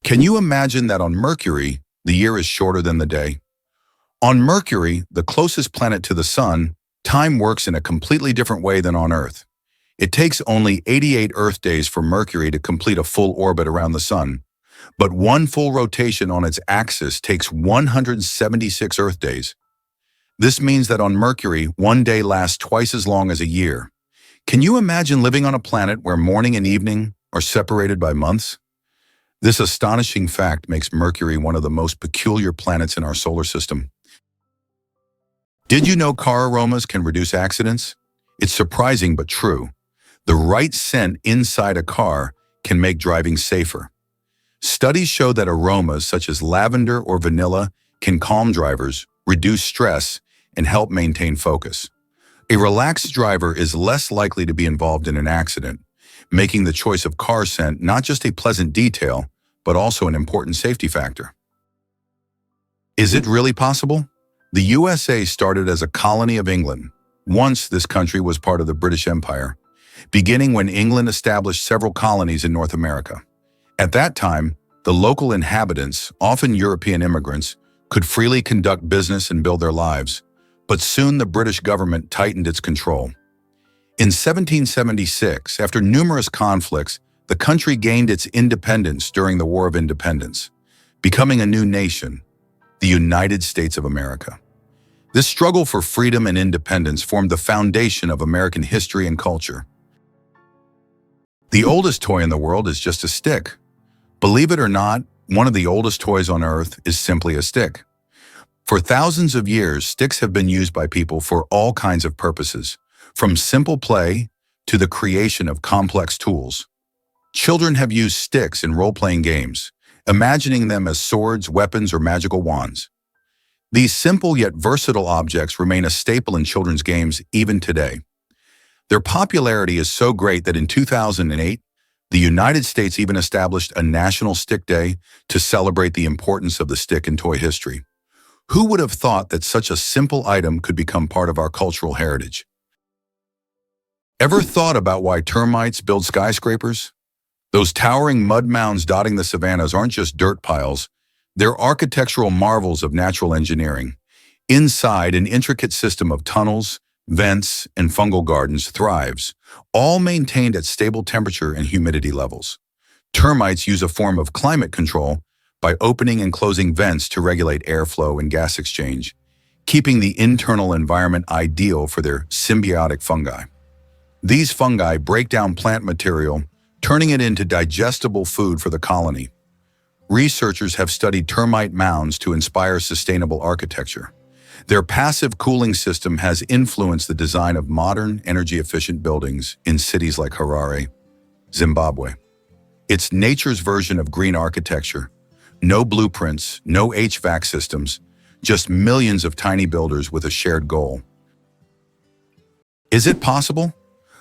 Can you imagine that on Mercury, the year is shorter than the day? On Mercury, the closest planet to the Sun, time works in a completely different way than on Earth. It takes only 88 Earth days for Mercury to complete a full orbit around the Sun, but one full rotation on its axis takes 176 Earth days. This means that on Mercury, one day lasts twice as long as a year. Can you imagine living on a planet where morning and evening are separated by months? This astonishing fact makes Mercury one of the most peculiar planets in our solar system. Did you know car aromas can reduce accidents? It's surprising but true. The right scent inside a car can make driving safer. Studies show that aromas such as lavender or vanilla can calm drivers, reduce stress, and help maintain focus. A relaxed driver is less likely to be involved in an accident, making the choice of car scent not just a pleasant detail, but also an important safety factor. Is it really possible? The USA started as a colony of England. Once this country was part of the British Empire, beginning when England established several colonies in North America. At that time, the local inhabitants, often European immigrants, could freely conduct business and build their lives, but soon the British government tightened its control. In 1776, after numerous conflicts, the country gained its independence during the War of Independence, becoming a new nation, the United States of America. This struggle for freedom and independence formed the foundation of American history and culture. The oldest toy in the world is just a stick. Believe it or not, one of the oldest toys on Earth is simply a stick. For thousands of years, sticks have been used by people for all kinds of purposes, from simple play to the creation of complex tools. Children have used sticks in role-playing games, imagining them as swords, weapons, or magical wands. These simple yet versatile objects remain a staple in children's games even today. Their popularity is so great that in 2008, the United States even established a National Stick Day to celebrate the importance of the stick in toy history. Who would have thought that such a simple item could become part of our cultural heritage? Ever thought about why termites build skyscrapers? Those towering mud mounds dotting the savannas aren't just dirt piles. They're architectural marvels of natural engineering. Inside, an intricate system of tunnels, vents, and fungal gardens thrives, all maintained at stable temperature and humidity levels. Termites use a form of climate control by opening and closing vents to regulate airflow and gas exchange, keeping the internal environment ideal for their symbiotic fungi. These fungi break down plant material, turning it into digestible food for the colony. Researchers have studied termite mounds to inspire sustainable architecture. Their passive cooling system has influenced the design of modern, energy-efficient buildings in cities like Harare, Zimbabwe. It's nature's version of green architecture. No blueprints, no HVAC systems, just millions of tiny builders with a shared goal. Is it possible?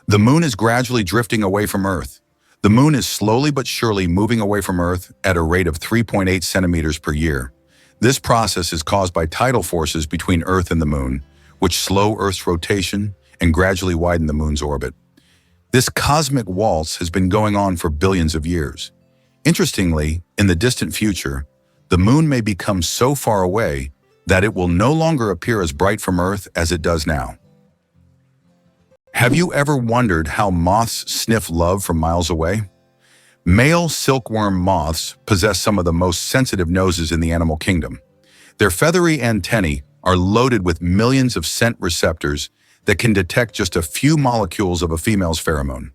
The moon is gradually drifting away from Earth. The moon is slowly but surely moving away from Earth at a rate of 3.8 centimeters per year. This process is caused by tidal forces between Earth and the moon, which slow Earth's rotation and gradually widen the moon's orbit. This cosmic waltz has been going on for billions of years. Interestingly, in the distant future, the moon may become so far away that it will no longer appear as bright from Earth as it does now. Have you ever wondered how moths sniff love from miles away? Male silkworm moths possess some of the most sensitive noses in the animal kingdom. Their feathery antennae are loaded with millions of scent receptors that can detect just a few molecules of a female's pheromone.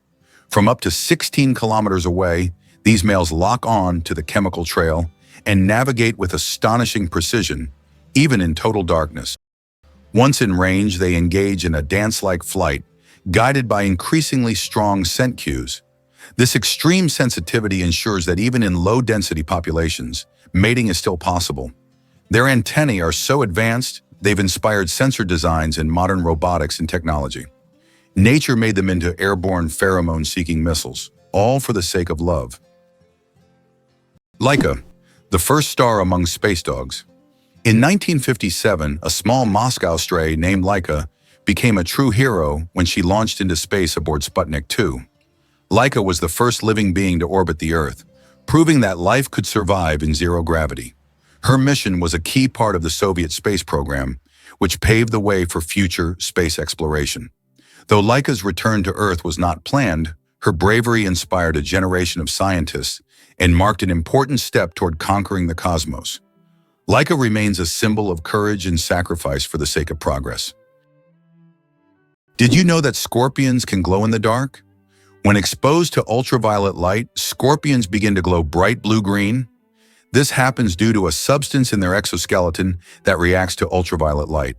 From up to 16 kilometers away, these males lock on to the chemical trail and navigate with astonishing precision, even in total darkness. Once in range, they engage in a dance-like flight, guided by increasingly strong scent cues. This extreme sensitivity ensures that even in low-density populations, mating is still possible. Their antennae are so advanced, they've inspired sensor designs in modern robotics and technology. Nature made them into airborne pheromone-seeking missiles, all for the sake of love. Laika, the first star among space dogs. In 1957, a small Moscow stray named Laika became a true hero when she launched into space aboard Sputnik 2. Laika was the first living being to orbit the Earth, proving that life could survive in zero gravity. Her mission was a key part of the Soviet space program, which paved the way for future space exploration. Though Laika's return to Earth was not planned, her bravery inspired a generation of scientists and marked an important step toward conquering the cosmos. Laika remains a symbol of courage and sacrifice for the sake of progress. Did you know that scorpions can glow in the dark? When exposed to ultraviolet light, scorpions begin to glow bright blue-green. This happens due to a substance in their exoskeleton that reacts to ultraviolet light.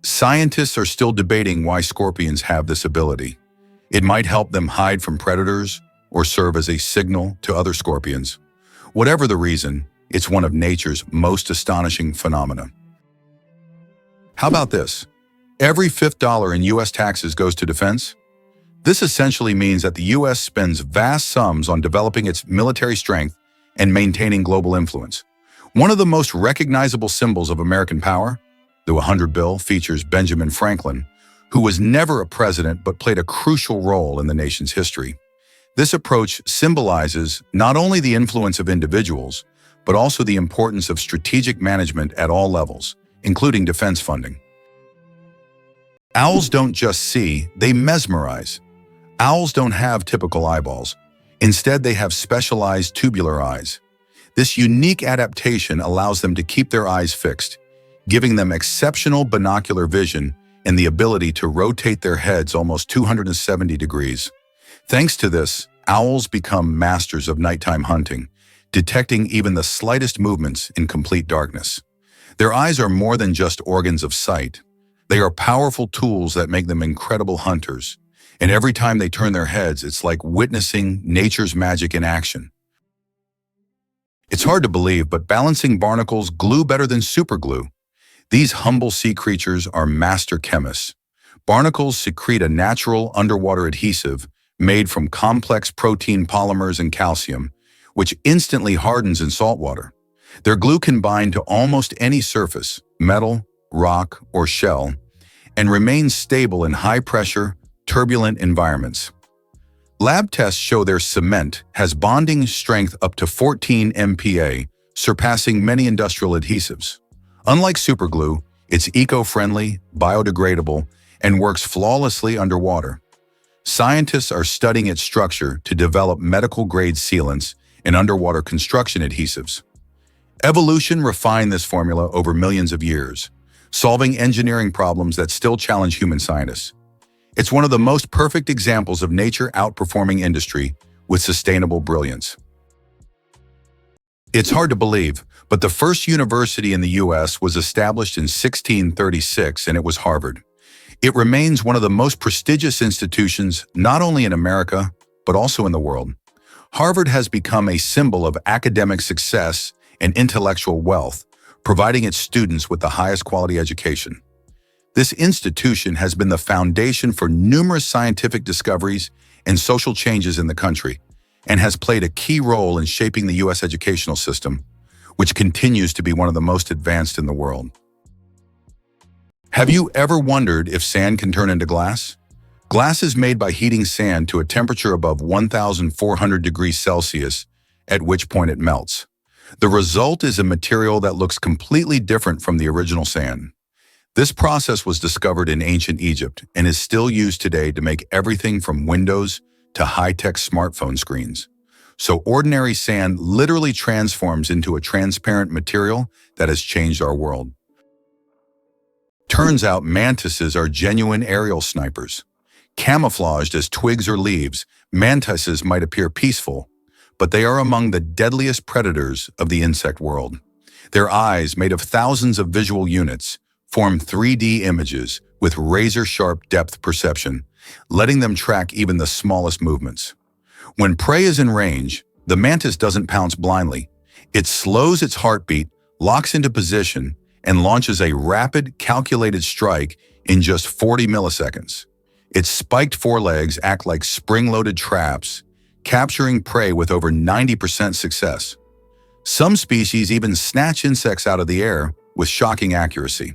Scientists are still debating why scorpions have this ability. It might help them hide from predators or serve as a signal to other scorpions. Whatever the reason, it's one of nature's most astonishing phenomena. How about this? Every fifth dollar in U.S. taxes goes to defense. This essentially means that the U.S. spends vast sums on developing its military strength and maintaining global influence. One of the most recognizable symbols of American power, the 100 bill, features Benjamin Franklin, who was never a president but played a crucial role in the nation's history. This approach symbolizes not only the influence of individuals, but also the importance of strategic management at all levels, including defense funding. Owls don't just see, they mesmerize. Owls don't have typical eyeballs. Instead, they have specialized tubular eyes. This unique adaptation allows them to keep their eyes fixed, giving them exceptional binocular vision and the ability to rotate their heads almost 270 degrees. Thanks to this, owls become masters of nighttime hunting, detecting even the slightest movements in complete darkness. Their eyes are more than just organs of sight. They are powerful tools that make them incredible hunters. And every time they turn their heads, it's like witnessing nature's magic in action. It's hard to believe, but balancing barnacles glue better than superglue. These humble sea creatures are master chemists. Barnacles secrete a natural underwater adhesive made from complex protein polymers and calcium, which instantly hardens in salt water. Their glue can bind to almost any surface, metal, rock, or shell, and remains stable in high-pressure, turbulent environments. Lab tests show their cement has bonding strength up to 14 MPa, surpassing many industrial adhesives. Unlike superglue, it's eco-friendly, biodegradable, and works flawlessly underwater. Scientists are studying its structure to develop medical-grade sealants and underwater construction adhesives. Evolution refined this formula over millions of years, solving engineering problems that still challenge human scientists. It's one of the most perfect examples of nature outperforming industry with sustainable brilliance. It's hard to believe, but the first university in the U.S. was established in 1636, and it was Harvard. It remains one of the most prestigious institutions not only in America, but also in the world. Harvard has become a symbol of academic success and intellectual wealth, providing its students with the highest quality education. This institution has been the foundation for numerous scientific discoveries and social changes in the country, and has played a key role in shaping the U.S. educational system, which continues to be one of the most advanced in the world. Have you ever wondered if sand can turn into glass? Glass is made by heating sand to a temperature above 1,400 degrees Celsius, at which point it melts. The result is a material that looks completely different from the original sand. This process was discovered in ancient Egypt and is still used today to make everything from windows to high-tech smartphone screens. So ordinary sand literally transforms into a transparent material that has changed our world. Turns out mantises are genuine aerial snipers. Camouflaged as twigs or leaves, mantises might appear peaceful, but they are among the deadliest predators of the insect world. Their eyes, made of thousands of visual units, form 3D images with razor-sharp depth perception, letting them track even the smallest movements. When prey is in range, the mantis doesn't pounce blindly. It slows its heartbeat, locks into position, and launches a rapid, calculated strike in just 40 milliseconds. Its spiked forelegs act like spring-loaded traps, capturing prey with over 90% success. Some species even snatch insects out of the air with shocking accuracy.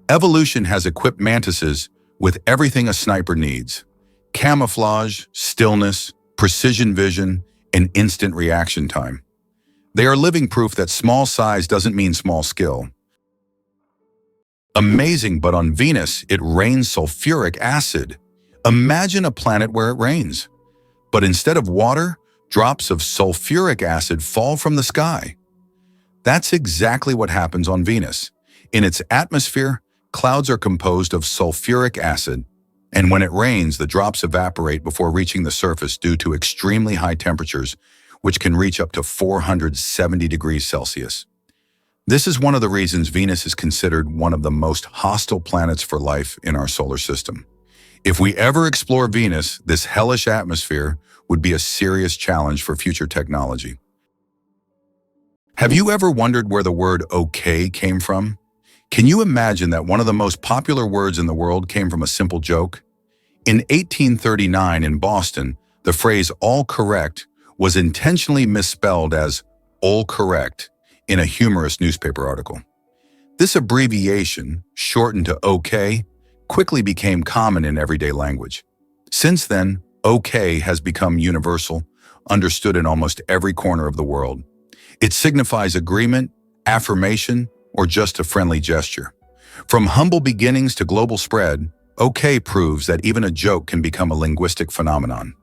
Evolution has equipped mantises with everything a sniper needs: camouflage, stillness, precision vision, and instant reaction time. They are living proof that small size doesn't mean small skill. Amazing, but on Venus, it rains sulfuric acid. Imagine a planet where it rains. But instead of water, drops of sulfuric acid fall from the sky. That's exactly what happens on Venus. In its atmosphere, clouds are composed of sulfuric acid, and when it rains, the drops evaporate before reaching the surface due to extremely high temperatures, which can reach up to 470 degrees Celsius. This is one of the reasons Venus is considered one of the most hostile planets for life in our solar system. If we ever explore Venus, this hellish atmosphere would be a serious challenge for future technology. Have you ever wondered where the word okay came from? Can you imagine that one of the most popular words in the world came from a simple joke? In 1839 in Boston, the phrase all correct was intentionally misspelled as all correct in a humorous newspaper article. This abbreviation, shortened to OK, quickly became common in everyday language. Since then, OK has become universal, understood in almost every corner of the world. It signifies agreement, affirmation, or just a friendly gesture. From humble beginnings to global spread, OK proves that even a joke can become a linguistic phenomenon.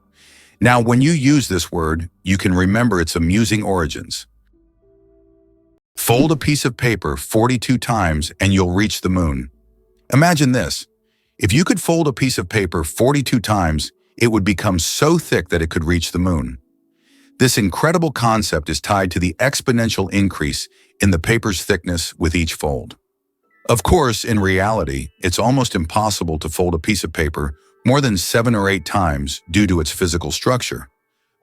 Now, when you use this word, you can remember its amusing origins. Fold a piece of paper 42 times and you'll reach the moon. Imagine this. If you could fold a piece of paper 42 times, it would become so thick that it could reach the moon. This incredible concept is tied to the exponential increase in the paper's thickness with each fold. Of course, in reality, it's almost impossible to fold a piece of paper more than 7 or 8 times due to its physical structure.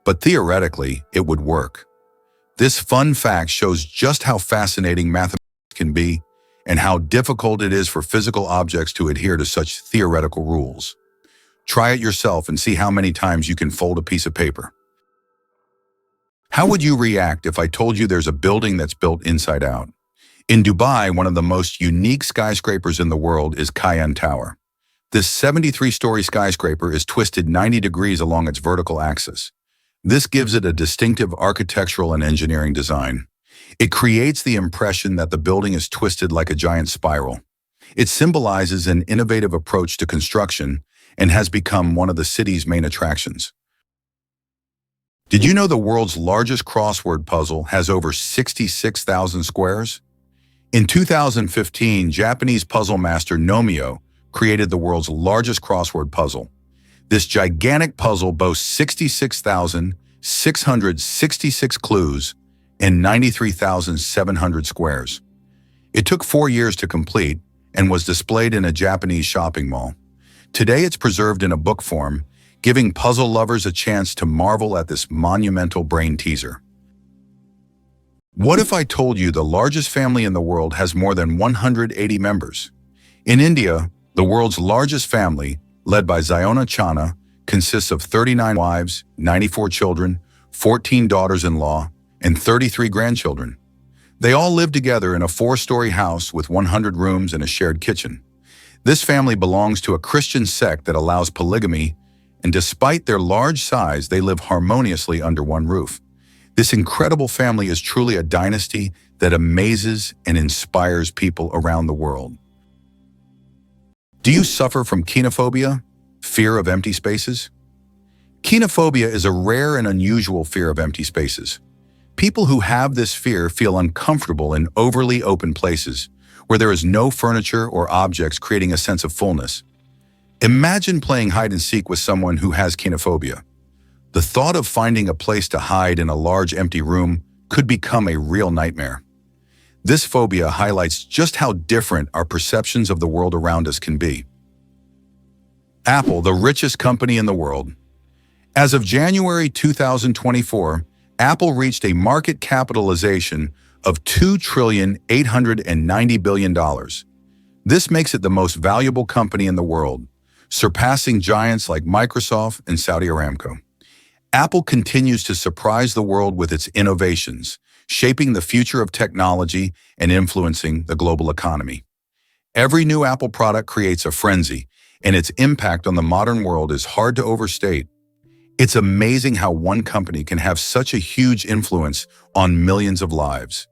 But theoretically, it would work. This fun fact shows just how fascinating mathematics can be and how difficult it is for physical objects to adhere to such theoretical rules. Try it yourself and see how many times you can fold a piece of paper. How would you react if I told you there's a building that's built inside out? In Dubai, one of the most unique skyscrapers in the world is Cayenne Tower. This 73-story skyscraper is twisted 90 degrees along its vertical axis. This gives it a distinctive architectural and engineering design. It creates the impression that the building is twisted like a giant spiral. It symbolizes an innovative approach to construction and has become one of the city's main attractions. Did you know the world's largest crossword puzzle has over 66,000 squares? In 2015, Japanese puzzle master Nomio created the world's largest crossword puzzle. This gigantic puzzle boasts 66,666 clues and 93,700 squares. It took 4 years to complete and was displayed in a Japanese shopping mall. Today it's preserved in a book form, giving puzzle lovers a chance to marvel at this monumental brain teaser. What if I told you the largest family in the world has more than 180 members? In India, the world's largest family, led by Ziona Chana, consists of 39 wives, 94 children, 14 daughters-in-law, and 33 grandchildren. They all live together in a 4-story house with 100 rooms and a shared kitchen. This family belongs to a Christian sect that allows polygamy, and despite their large size, they live harmoniously under one roof. This incredible family is truly a dynasty that amazes and inspires people around the world. Do you suffer from kenophobia, fear of empty spaces? Kenophobia is a rare and unusual fear of empty spaces. People who have this fear feel uncomfortable in overly open places, where there is no furniture or objects, creating a sense of fullness. Imagine playing hide and seek with someone who has kenophobia. The thought of finding a place to hide in a large empty room could become a real nightmare. This phobia highlights just how different our perceptions of the world around us can be. Apple, the richest company in the world. As of January 2024, Apple reached a market capitalization of $2,890 billion. This makes it the most valuable company in the world, surpassing giants like Microsoft and Saudi Aramco. Apple continues to surprise the world with its innovations, shaping the future of technology and influencing the global economy. Every new Apple product creates a frenzy, and its impact on the modern world is hard to overstate. It's amazing how one company can have such a huge influence on millions of lives.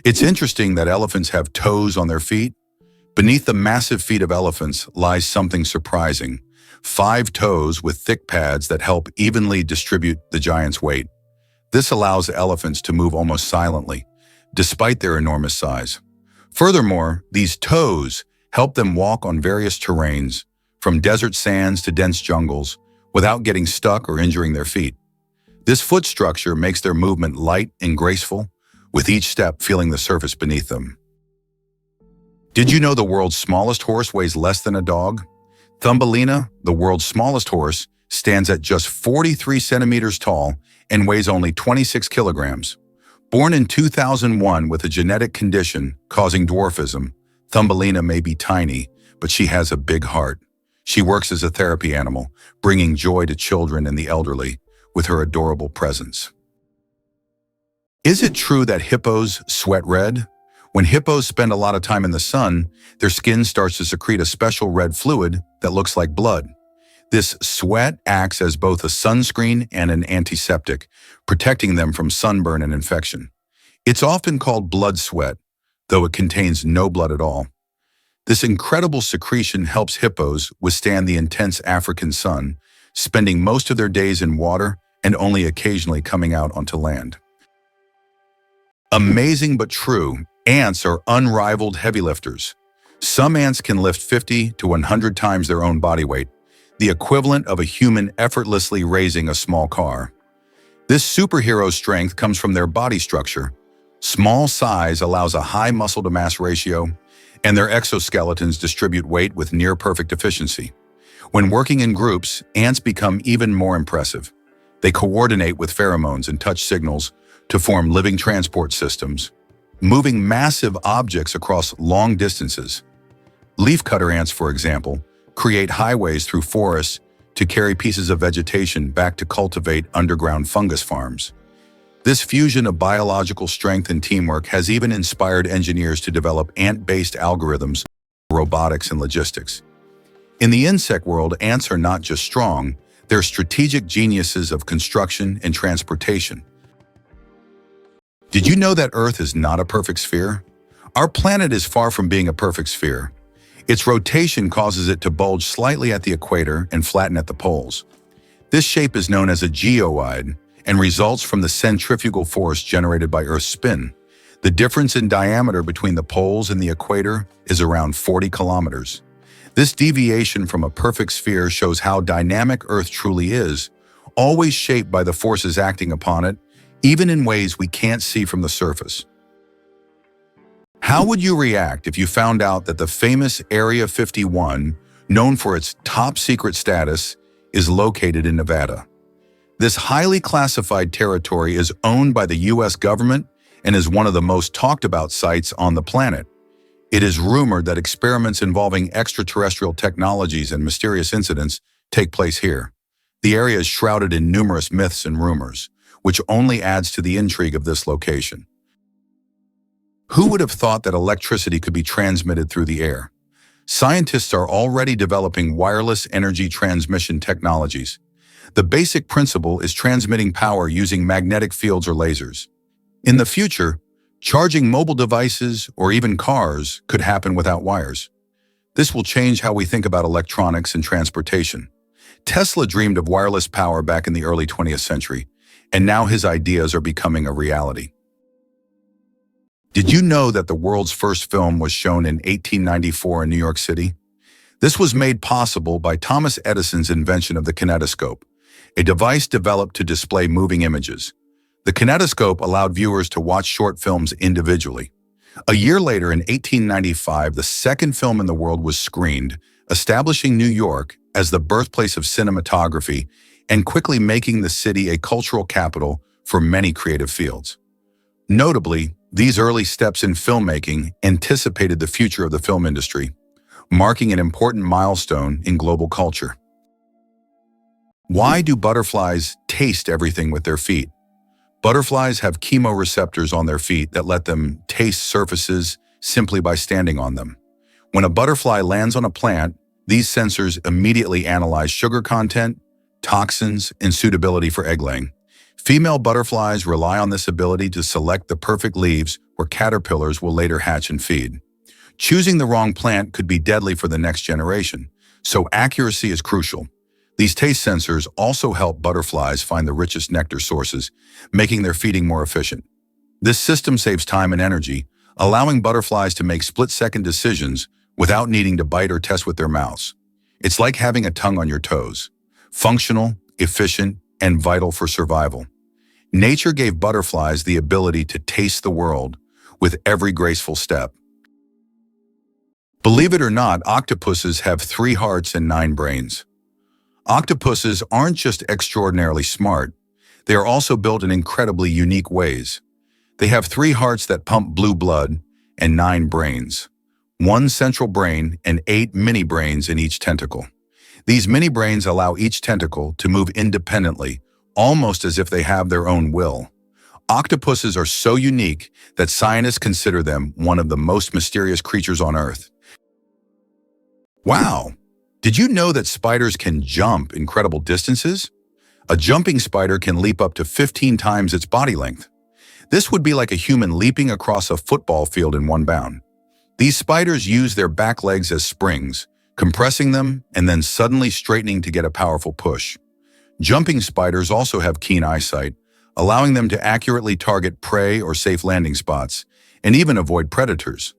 It's interesting that elephants have toes on their feet. Beneath the massive feet of elephants lies something surprising: 5 toes with thick pads that help evenly distribute the giant's weight. This allows elephants to move almost silently, despite their enormous size. Furthermore, these toes help them walk on various terrains, from desert sands to dense jungles, without getting stuck or injuring their feet. This foot structure makes their movement light and graceful, with each step feeling the surface beneath them. Did you know the world's smallest horse weighs less than a dog? Thumbelina, the world's smallest horse, stands at just 43 centimeters tall and weighs only 26 kilograms. Born in 2001 with a genetic condition causing dwarfism, Thumbelina may be tiny, but she has a big heart. She works as a therapy animal, bringing joy to children and the elderly with her adorable presence. Is it true that hippos sweat red? When hippos spend a lot of time in the sun, their skin starts to secrete a special red fluid that looks like blood. This sweat acts as both a sunscreen and an antiseptic, protecting them from sunburn and infection. It's often called blood sweat, though it contains no blood at all. This incredible secretion helps hippos withstand the intense African sun, spending most of their days in water and only occasionally coming out onto land. Amazing but true, ants are unrivaled heavy lifters. Some ants can lift 50 to 100 times their own body weight, the equivalent of a human effortlessly raising a small car. This superhero strength comes from their body structure. Small size allows a high muscle-to-mass ratio, and their exoskeletons distribute weight with near-perfect efficiency. When working in groups, ants become even more impressive. They coordinate with pheromones and touch signals to form living transport systems, moving massive objects across long distances. Leafcutter ants, for example, create highways through forests to carry pieces of vegetation back to cultivate underground fungus farms. This fusion of biological strength and teamwork has even inspired engineers to develop ant-based algorithms for robotics and logistics. In the insect world, ants are not just strong, they're strategic geniuses of construction and transportation. Did you know that Earth is not a perfect sphere? Our planet is far from being a perfect sphere. Its rotation causes it to bulge slightly at the equator and flatten at the poles. This shape is known as a geoid and results from the centrifugal force generated by Earth's spin. The difference in diameter between the poles and the equator is around 40 kilometers. This deviation from a perfect sphere shows how dynamic Earth truly is, always shaped by the forces acting upon it, even in ways we can't see from the surface. How would you react if you found out that the famous Area 51, known for its top-secret status, is located in Nevada? This highly classified territory is owned by the U.S. government and is one of the most talked-about sites on the planet. It is rumored that experiments involving extraterrestrial technologies and mysterious incidents take place here. The area is shrouded in numerous myths and rumors, which only adds to the intrigue of this location. Who would have thought that electricity could be transmitted through the air? Scientists are already developing wireless energy transmission technologies. The basic principle is transmitting power using magnetic fields or lasers. In the future, charging mobile devices or even cars could happen without wires. This will change how we think about electronics and transportation. Tesla dreamed of wireless power back in the early 20th century, and now his ideas are becoming a reality. Did you know that the world's first film was shown in 1894 in New York City? This was made possible by Thomas Edison's invention of the kinetoscope, a device developed to display moving images. The kinetoscope allowed viewers to watch short films individually. A year later, in 1895, the second film in the world was screened, establishing New York as the birthplace of cinematography and quickly making the city a cultural capital for many creative fields. Notably, these early steps in filmmaking anticipated the future of the film industry, marking an important milestone in global culture. Why do butterflies taste everything with their feet? Butterflies have chemoreceptors on their feet that let them taste surfaces simply by standing on them. When a butterfly lands on a plant, these sensors immediately analyze sugar content, toxins, and suitability for egg laying. Female butterflies rely on this ability to select the perfect leaves where caterpillars will later hatch and feed. Choosing the wrong plant could be deadly for the next generation, so accuracy is crucial. These taste sensors also help butterflies find the richest nectar sources, making their feeding more efficient. This system saves time and energy, allowing butterflies to make split-second decisions without needing to bite or test with their mouths. It's like having a tongue on your toes. Functional, efficient, and vital for survival. Nature gave butterflies the ability to taste the world with every graceful step. Believe it or not, octopuses have 3 hearts and 9 brains. Octopuses aren't just extraordinarily smart, they are also built in incredibly unique ways. They have 3 hearts that pump blue blood and 9 brains. 1 central brain and 8 mini brains in each tentacle. These mini brains allow each tentacle to move independently, almost as if they have their own will. Octopuses are so unique that scientists consider them one of the most mysterious creatures on Earth. Wow! Did you know that spiders can jump incredible distances? A jumping spider can leap up to 15 times its body length. This would be like a human leaping across a football field in one bound. These spiders use their back legs as springs, compressing them and then suddenly straightening to get a powerful push. Jumping spiders also have keen eyesight, allowing them to accurately target prey or safe landing spots, and even avoid predators.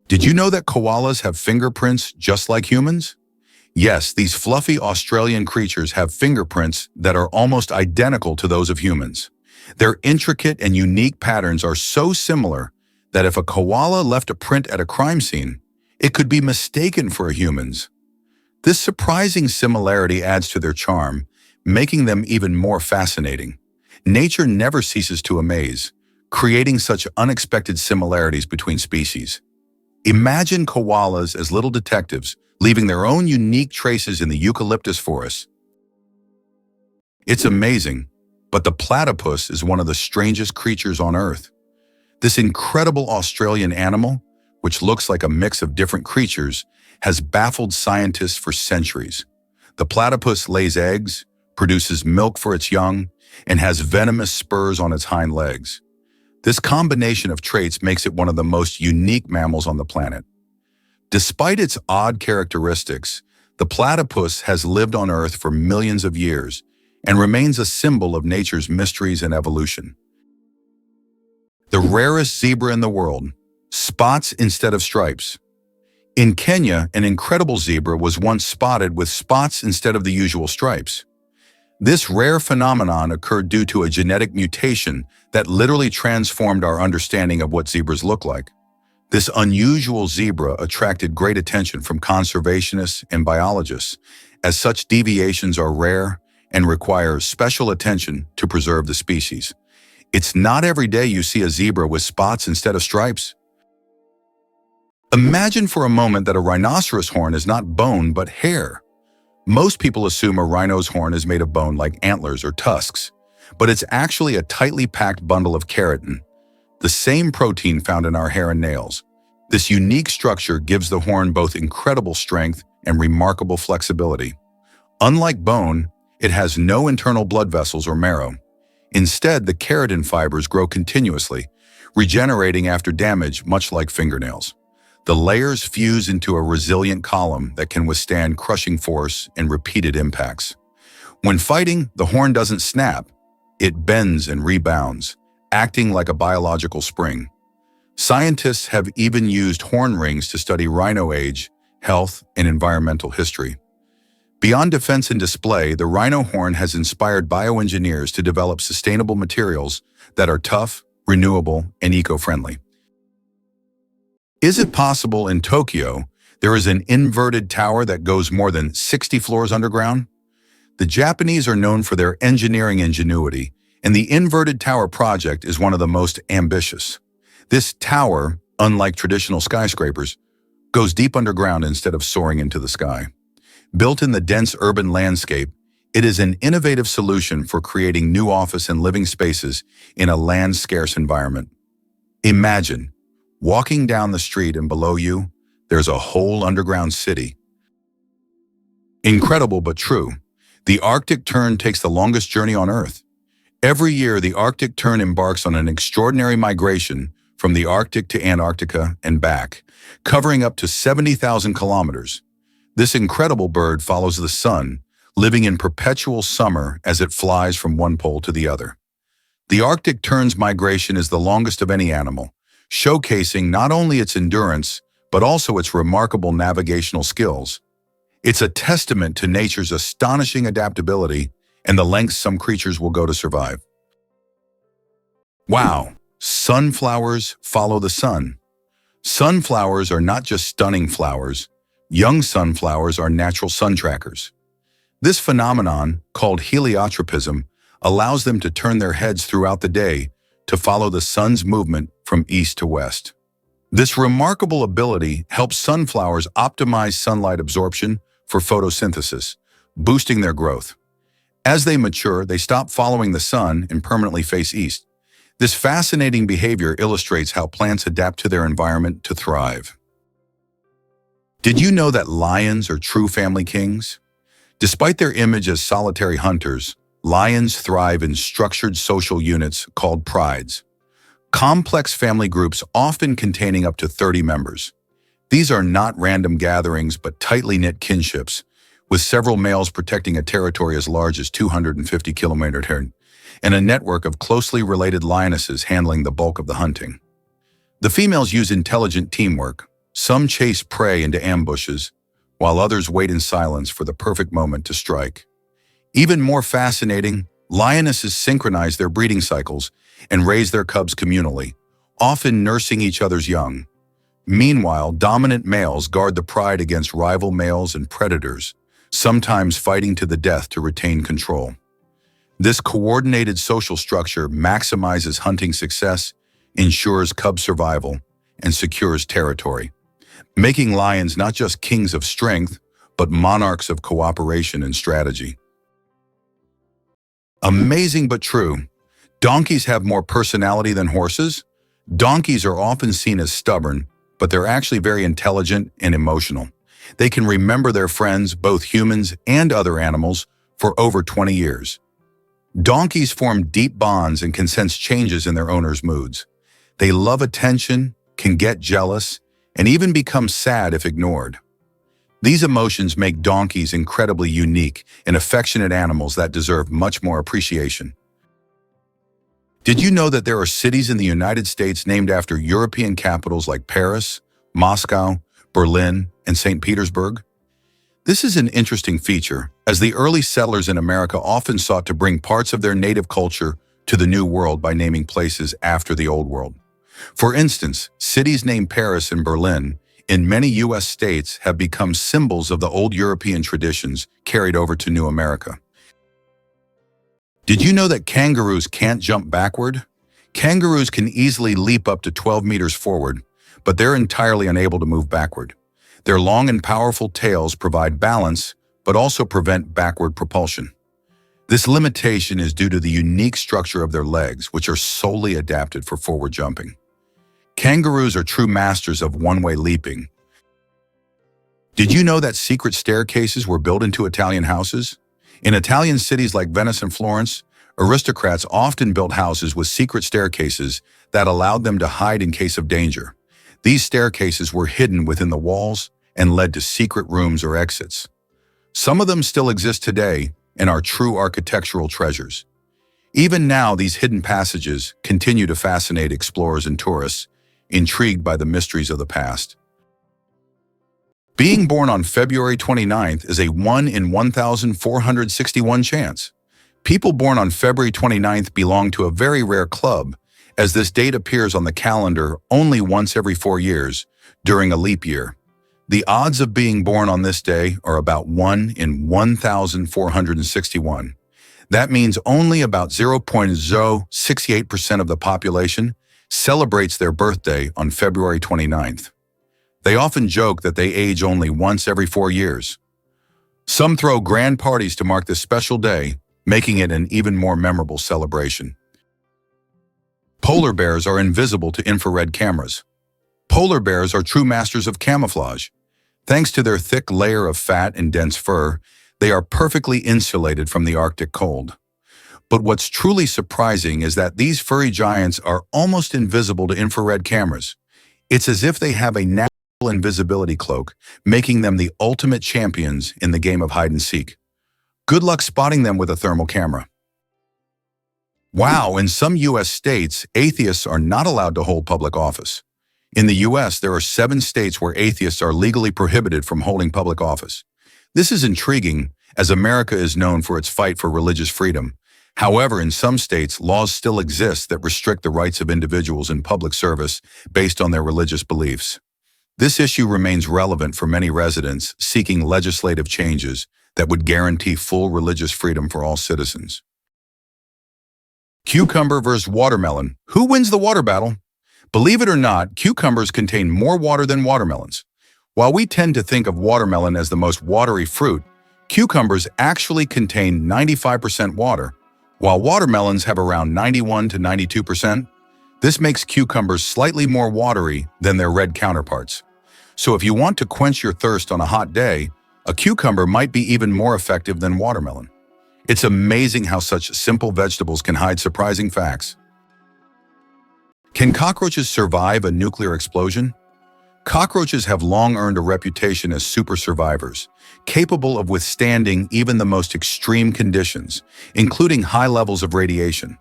Did you know that koalas have fingerprints just like humans? Yes, these fluffy Australian creatures have fingerprints that are almost identical to those of humans. Their intricate and unique patterns are so similar that if a koala left a print at a crime scene, it could be mistaken for a human's. This surprising similarity adds to their charm, making them even more fascinating. Nature never ceases to amaze, creating such unexpected similarities between species. Imagine koalas as little detectives, leaving their own unique traces in the eucalyptus forest. It's amazing, but the platypus is one of the strangest creatures on Earth. This incredible Australian animal, which looks like a mix of different creatures, has baffled scientists for centuries. The platypus lays eggs, produces milk for its young, and has venomous spurs on its hind legs. This combination of traits makes it one of the most unique mammals on the planet. Despite its odd characteristics, the platypus has lived on Earth for millions of years and remains a symbol of nature's mysteries and evolution. The rarest zebra in the world, spots instead of stripes. In Kenya, an incredible zebra was once spotted with spots instead of the usual stripes. This rare phenomenon occurred due to a genetic mutation that literally transformed our understanding of what zebras look like. This unusual zebra attracted great attention from conservationists and biologists, as such deviations are rare and require special attention to preserve the species. It's not every day you see a zebra with spots instead of stripes. Imagine for a moment that a rhinoceros horn is not bone but hair. Most people assume a rhino's horn is made of bone like antlers or tusks, but it's actually a tightly packed bundle of keratin, the same protein found in our hair and nails. This unique structure gives the horn both incredible strength and remarkable flexibility. Unlike bone, it has no internal blood vessels or marrow. Instead, the keratin fibers grow continuously, regenerating after damage much like fingernails. The layers fuse into a resilient column that can withstand crushing force and repeated impacts. When fighting, the horn doesn't snap. It bends and rebounds, acting like a biological spring. Scientists have even used horn rings to study rhino age, health, and environmental history. Beyond defense and display, the rhino horn has inspired bioengineers to develop sustainable materials that are tough, renewable, and eco-friendly. Is it possible in Tokyo there is an inverted tower that goes more than 60 floors underground? The Japanese are known for their engineering ingenuity, and the inverted tower project is one of the most ambitious. This tower, unlike traditional skyscrapers, goes deep underground instead of soaring into the sky. Built in the dense urban landscape, it is an innovative solution for creating new office and living spaces in a land-scarce environment. Imagine walking down the street and below you, there's a whole underground city. Incredible but true. The Arctic tern takes the longest journey on Earth. Every year, the Arctic tern embarks on an extraordinary migration from the Arctic to Antarctica and back, covering up to 70,000 kilometers. This incredible bird follows the sun, living in perpetual summer as it flies from one pole to the other. The Arctic tern's migration is the longest of any animal, showcasing not only its endurance, but also its remarkable navigational skills. It's a testament to nature's astonishing adaptability and the lengths some creatures will go to survive. Wow, sunflowers follow the sun. Sunflowers are not just stunning flowers. Young sunflowers are natural sun trackers. This phenomenon, called heliotropism, allows them to turn their heads throughout the day to follow the sun's movement from east to west. This remarkable ability helps sunflowers optimize sunlight absorption for photosynthesis, boosting their growth. As they mature, they stop following the sun and permanently face east. This fascinating behavior illustrates how plants adapt to their environment to thrive. Did you know that lions are true family kings? Despite their image as solitary hunters, lions thrive in structured social units called prides. Complex family groups often containing up to 30 members. These are not random gatherings but tightly knit kinships, with several males protecting a territory as large as 250 kilometers and a network of closely related lionesses handling the bulk of the hunting. The females use intelligent teamwork. Some chase prey into ambushes, while others wait in silence for the perfect moment to strike. Even more fascinating, lionesses synchronize their breeding cycles and raise their cubs communally, often nursing each other's young. Meanwhile, dominant males guard the pride against rival males and predators, sometimes fighting to the death to retain control. This coordinated social structure maximizes hunting success, ensures cub survival, and secures territory, making lions not just kings of strength, but monarchs of cooperation and strategy. Amazing but true. Donkeys have more personality than horses. Donkeys are often seen as stubborn, but they're actually very intelligent and emotional. They can remember their friends, both humans and other animals, for over 20 years. Donkeys form deep bonds and can sense changes in their owners' moods. They love attention, can get jealous, and even become sad if ignored. These emotions make donkeys incredibly unique and affectionate animals that deserve much more appreciation. Did you know that there are cities in the United States named after European capitals like Paris, Moscow, Berlin, and St. Petersburg? This is an interesting feature, as the early settlers in America often sought to bring parts of their native culture to the New World by naming places after the Old World. For instance, cities named Paris and Berlin in many U.S. states have become symbols of the old European traditions carried over to New America. Did you know that kangaroos can't jump backward? Kangaroos can easily leap up to 12 meters forward, but they're entirely unable to move backward. Their long and powerful tails provide balance, but also prevent backward propulsion. This limitation is due to the unique structure of their legs, which are solely adapted for forward jumping. Kangaroos are true masters of one-way leaping. Did you know that secret staircases were built into Italian houses? In Italian cities like Venice and Florence, aristocrats often built houses with secret staircases that allowed them to hide in case of danger. These staircases were hidden within the walls and led to secret rooms or exits. Some of them still exist today and are true architectural treasures. Even now, these hidden passages continue to fascinate explorers and tourists, intrigued by the mysteries of the past. Being born on February 29th is a 1 in 1,461 chance. People born on February 29th belong to a very rare club, as this date appears on the calendar only once every 4 years, during a leap year. The odds of being born on this day are about 1 in 1,461. That means only about 0.068% of the population celebrates their birthday on February 29th. They often joke that they age only once every 4 years. Some throw grand parties to mark this special day, making it an even more memorable celebration. Polar bears are invisible to infrared cameras. Polar bears are true masters of camouflage. Thanks to their thick layer of fat and dense fur, They are perfectly insulated from the Arctic cold. But what's truly surprising is that these furry giants are almost invisible to infrared cameras. It's as if they have a natural invisibility cloak, making them the ultimate champions in the game of hide and seek. Good luck spotting them with a thermal camera. Wow, in some U.S. states, atheists are not allowed to hold public office. In the U.S., there are 7 states where atheists are legally prohibited from holding public office. This is intriguing, as America is known for its fight for religious freedom. However, in some states, laws still exist that restrict the rights of individuals in public service based on their religious beliefs. This issue remains relevant for many residents seeking legislative changes that would guarantee full religious freedom for all citizens. Cucumber versus watermelon. Who wins the water battle? Believe it or not, cucumbers contain more water than watermelons. While we tend to think of watermelon as the most watery fruit, cucumbers actually contain 95% water, while watermelons have around 91 to 92%. This makes cucumbers slightly more watery than their red counterparts. So if you want to quench your thirst on a hot day, a cucumber might be even more effective than watermelon. It's amazing how such simple vegetables can hide surprising facts. Can cockroaches survive a nuclear explosion? Cockroaches have long earned a reputation as super survivors, capable of withstanding even the most extreme conditions, including high levels of radiation.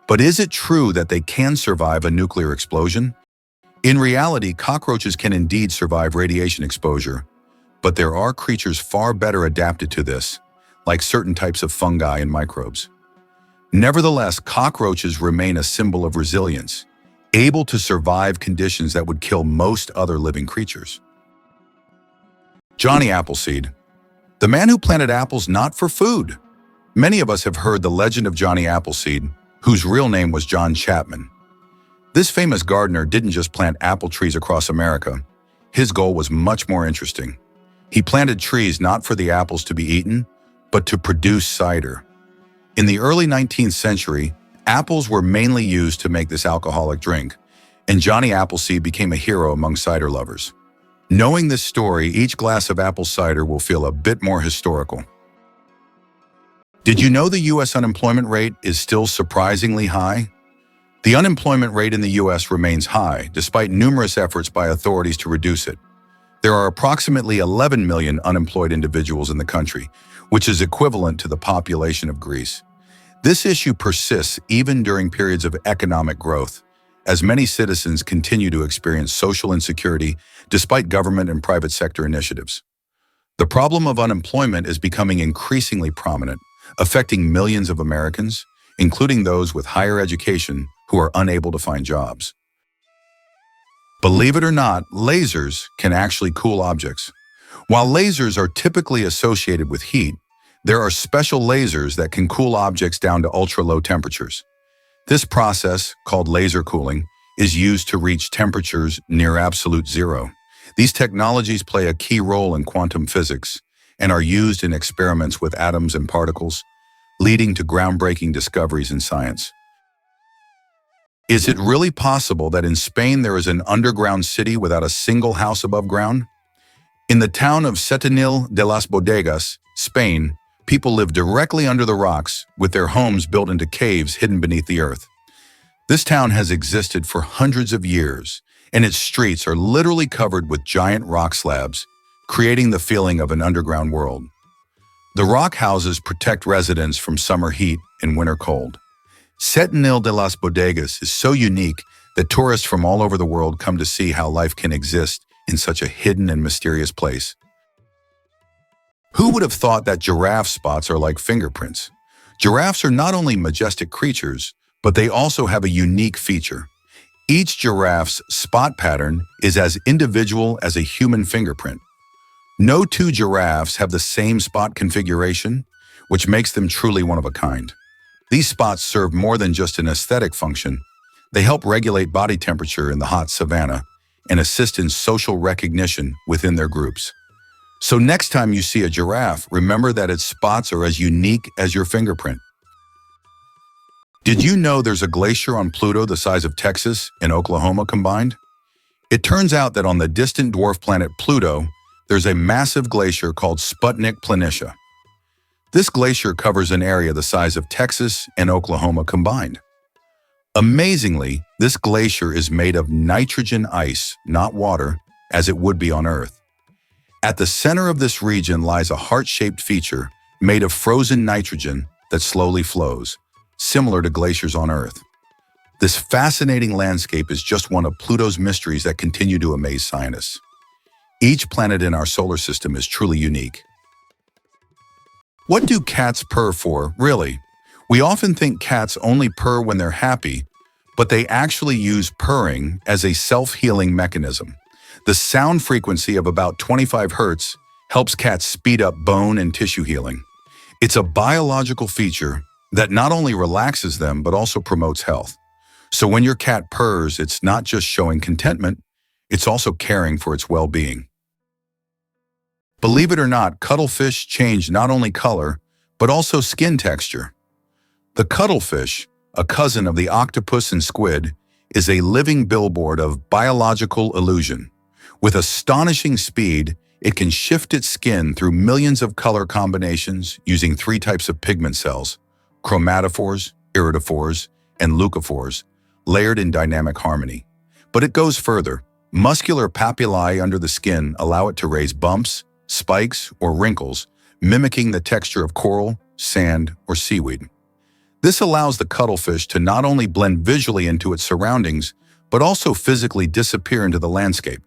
But is it true that they can survive a nuclear explosion? In reality, cockroaches can indeed survive radiation exposure, but there are creatures far better adapted to this, like certain types of fungi and microbes. Nevertheless, cockroaches remain a symbol of resilience, able to survive conditions that would kill most other living creatures. Johnny Appleseed, the man who planted apples not for food. Many of us have heard the legend of Johnny Appleseed, whose real name was John Chapman. This famous gardener didn't just plant apple trees across America. His goal was much more interesting. He planted trees not for the apples to be eaten, but to produce cider. In the early 19th century, apples were mainly used to make this alcoholic drink, and Johnny Appleseed became a hero among cider lovers. Knowing this story, each glass of apple cider will feel a bit more historical. Did you know the U.S. unemployment rate is still surprisingly high? The unemployment rate in the U.S. remains high, despite numerous efforts by authorities to reduce it. There are approximately 11 million unemployed individuals in the country, which is equivalent to the population of Greece. This issue persists even during periods of economic growth, as many citizens continue to experience social insecurity despite government and private sector initiatives. The problem of unemployment is becoming increasingly prominent, affecting millions of Americans, including those with higher education who are unable to find jobs. Believe it or not, lasers can actually cool objects. While lasers are typically associated with heat, there are special lasers that can cool objects down to ultra-low temperatures. This process, called laser cooling, is used to reach temperatures near absolute zero. These technologies play a key role in quantum physics and are used in experiments with atoms and particles, leading to groundbreaking discoveries in science. Is it really possible that in Spain there is an underground city without a single house above ground? In the town of Setenil de las Bodegas, Spain, people live directly under the rocks with their homes built into caves hidden beneath the earth. This town has existed for hundreds of years, and its streets are literally covered with giant rock slabs, creating the feeling of an underground world. The rock houses protect residents from summer heat and winter cold. Setenil de las Bodegas is so unique that tourists from all over the world come to see how life can exist in such a hidden and mysterious place. Who would have thought that giraffe spots are like fingerprints? Giraffes are not only majestic creatures, but they also have a unique feature. Each giraffe's spot pattern is as individual as a human fingerprint. No two giraffes have the same spot configuration, which makes them truly one of a kind. These spots serve more than just an aesthetic function. They help regulate body temperature in the hot savanna and assist in social recognition within their groups. So next time you see a giraffe, remember that its spots are as unique as your fingerprint. Did you know there's a glacier on Pluto the size of Texas and Oklahoma combined? It turns out that on the distant dwarf planet Pluto, there's a massive glacier called Sputnik Planitia. This glacier covers an area the size of Texas and Oklahoma combined. Amazingly, this glacier is made of nitrogen ice, not water, as it would be on Earth. At the center of this region lies a heart-shaped feature made of frozen nitrogen that slowly flows, similar to glaciers on Earth. This fascinating landscape is just one of Pluto's mysteries that continue to amaze scientists. Each planet in our solar system is truly unique. What do cats purr for, really? We often think cats only purr when they're happy, but they actually use purring as a self-healing mechanism. The sound frequency of about 25 Hz helps cats speed up bone and tissue healing. It's a biological feature that not only relaxes them, but also promotes health. So when your cat purrs, it's not just showing contentment, it's also caring for its well-being. Believe it or not, cuttlefish change not only color, but also skin texture. The cuttlefish, a cousin of the octopus and squid, is a living billboard of biological illusion. With astonishing speed, it can shift its skin through millions of color combinations using 3 types of pigment cells: chromatophores, iridophores, and leucophores, layered in dynamic harmony. But it goes further. Muscular papillae under the skin allow it to raise bumps, spikes, or wrinkles, mimicking the texture of coral, sand, or seaweed. This allows the cuttlefish to not only blend visually into its surroundings, but also physically disappear into the landscape.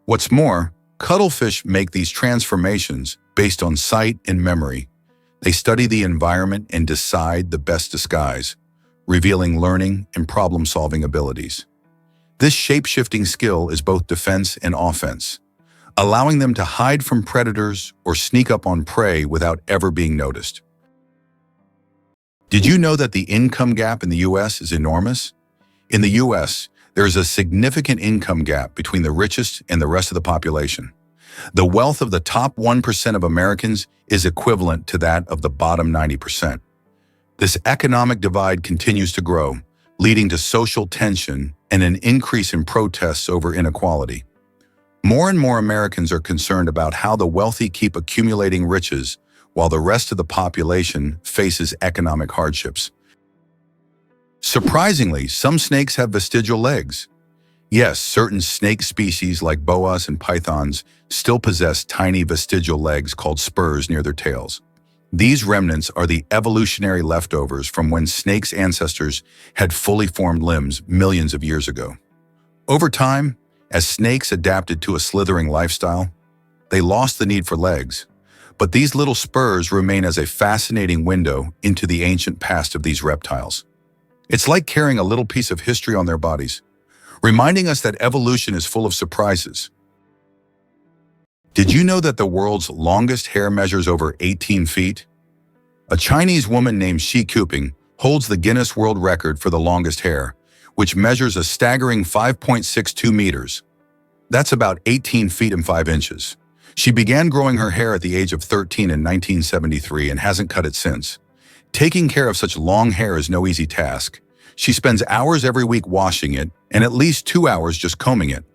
What's more, cuttlefish make these transformations based on sight and memory. They study the environment and decide the best disguise, revealing learning and problem-solving abilities. This shape-shifting skill is both defense and offense, allowing them to hide from predators or sneak up on prey without ever being noticed. Did you know that the income gap in the U.S. is enormous? In the U.S., there is a significant income gap between the richest and the rest of the population. The wealth of the top 1% of Americans is equivalent to that of the bottom 90%. This economic divide continues to grow, leading to social tension and an increase in protests over inequality. More and more Americans are concerned about how the wealthy keep accumulating riches while the rest of the population faces economic hardships. Surprisingly, some snakes have vestigial legs. Yes, certain snake species like boas and pythons still possess tiny vestigial legs called spurs near their tails. These remnants are the evolutionary leftovers from when snakes' ancestors had fully formed limbs millions of years ago. Over time, as snakes adapted to a slithering lifestyle, they lost the need for legs. But these little spurs remain as a fascinating window into the ancient past of these reptiles. It's like carrying a little piece of history on their bodies, reminding us that evolution is full of surprises. Did you know that the world's longest hair measures over 18 feet? A Chinese woman named Shi Kuping holds the Guinness World Record for the longest hair, which measures a staggering 5.62 meters. That's about 18 feet and 5 inches. She began growing her hair at the age of 13 in 1973 and hasn't cut it since. Taking care of such long hair is no easy task. She spends hours every week washing it and at least 2 hours just combing it.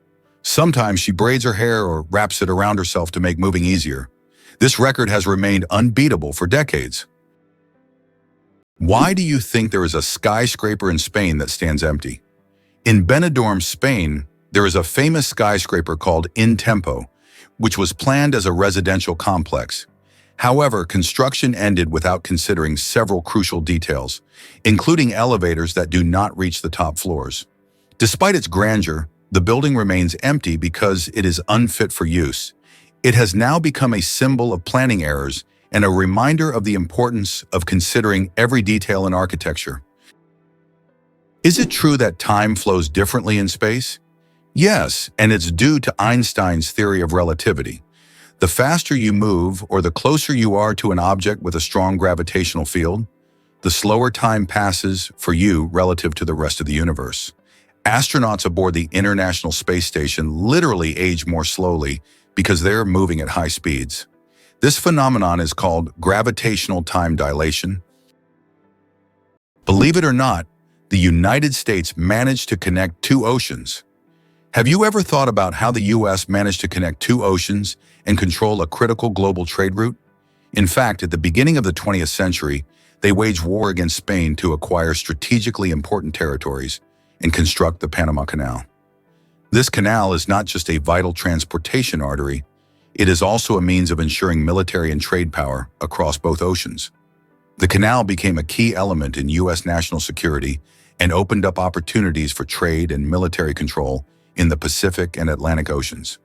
Sometimes she braids her hair or wraps it around herself to make moving easier. This record has remained unbeatable for decades. Why do you think there is a skyscraper in Spain that stands empty? In Benidorm, Spain, there is a famous skyscraper called In Tempo, which was planned as a residential complex. However, construction ended without considering several crucial details, including elevators that do not reach the top floors. Despite its grandeur, the building remains empty because it is unfit for use. It has now become a symbol of planning errors and a reminder of the importance of considering every detail in architecture. Is it true that time flows differently in space? Yes, and it's due to Einstein's theory of relativity. The faster you move or the closer you are to an object with a strong gravitational field, the slower time passes for you relative to the rest of the universe. Astronauts aboard the International Space Station literally age more slowly because they're moving at high speeds. This phenomenon is called gravitational time dilation. Believe it or not, the United States managed to connect 2 oceans. Have you ever thought about how the U.S. managed to connect 2 oceans and control a critical global trade route? In fact, at the beginning of the 20th century, they waged war against Spain to acquire strategically important territories and construct the Panama Canal. This canal is not just a vital transportation artery, it is also a means of ensuring military and trade power across both oceans. The canal became a key element in U.S. national security and opened up opportunities for trade and military control in the Pacific and Atlantic Oceans.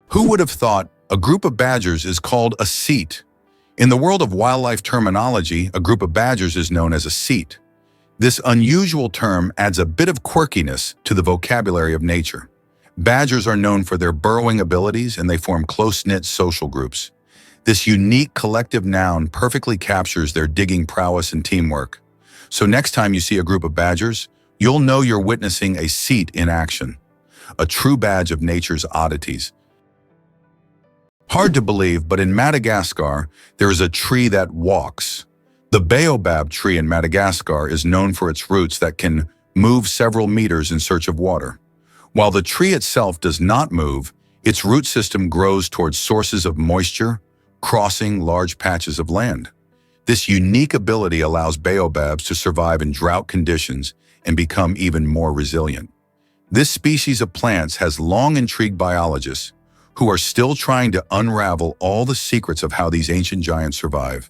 Who would have thought a group of badgers is called a seat? In the world of wildlife terminology, a group of badgers is known as a seat. This unusual term adds a bit of quirkiness to the vocabulary of nature. Badgers are known for their burrowing abilities and they form close-knit social groups. This unique collective noun perfectly captures their digging prowess and teamwork. So next time you see a group of badgers, you'll know you're witnessing a seat in action, a true badge of nature's oddities. Hard to believe, but in Madagascar, there is a tree that walks. The baobab tree in Madagascar is known for its roots that can move several meters in search of water. While the tree itself does not move, its root system grows towards sources of moisture, crossing large patches of land. This unique ability allows baobabs to survive in drought conditions and become even more resilient. This species of plants has long intrigued biologists who are still trying to unravel all the secrets of how these ancient giants survive.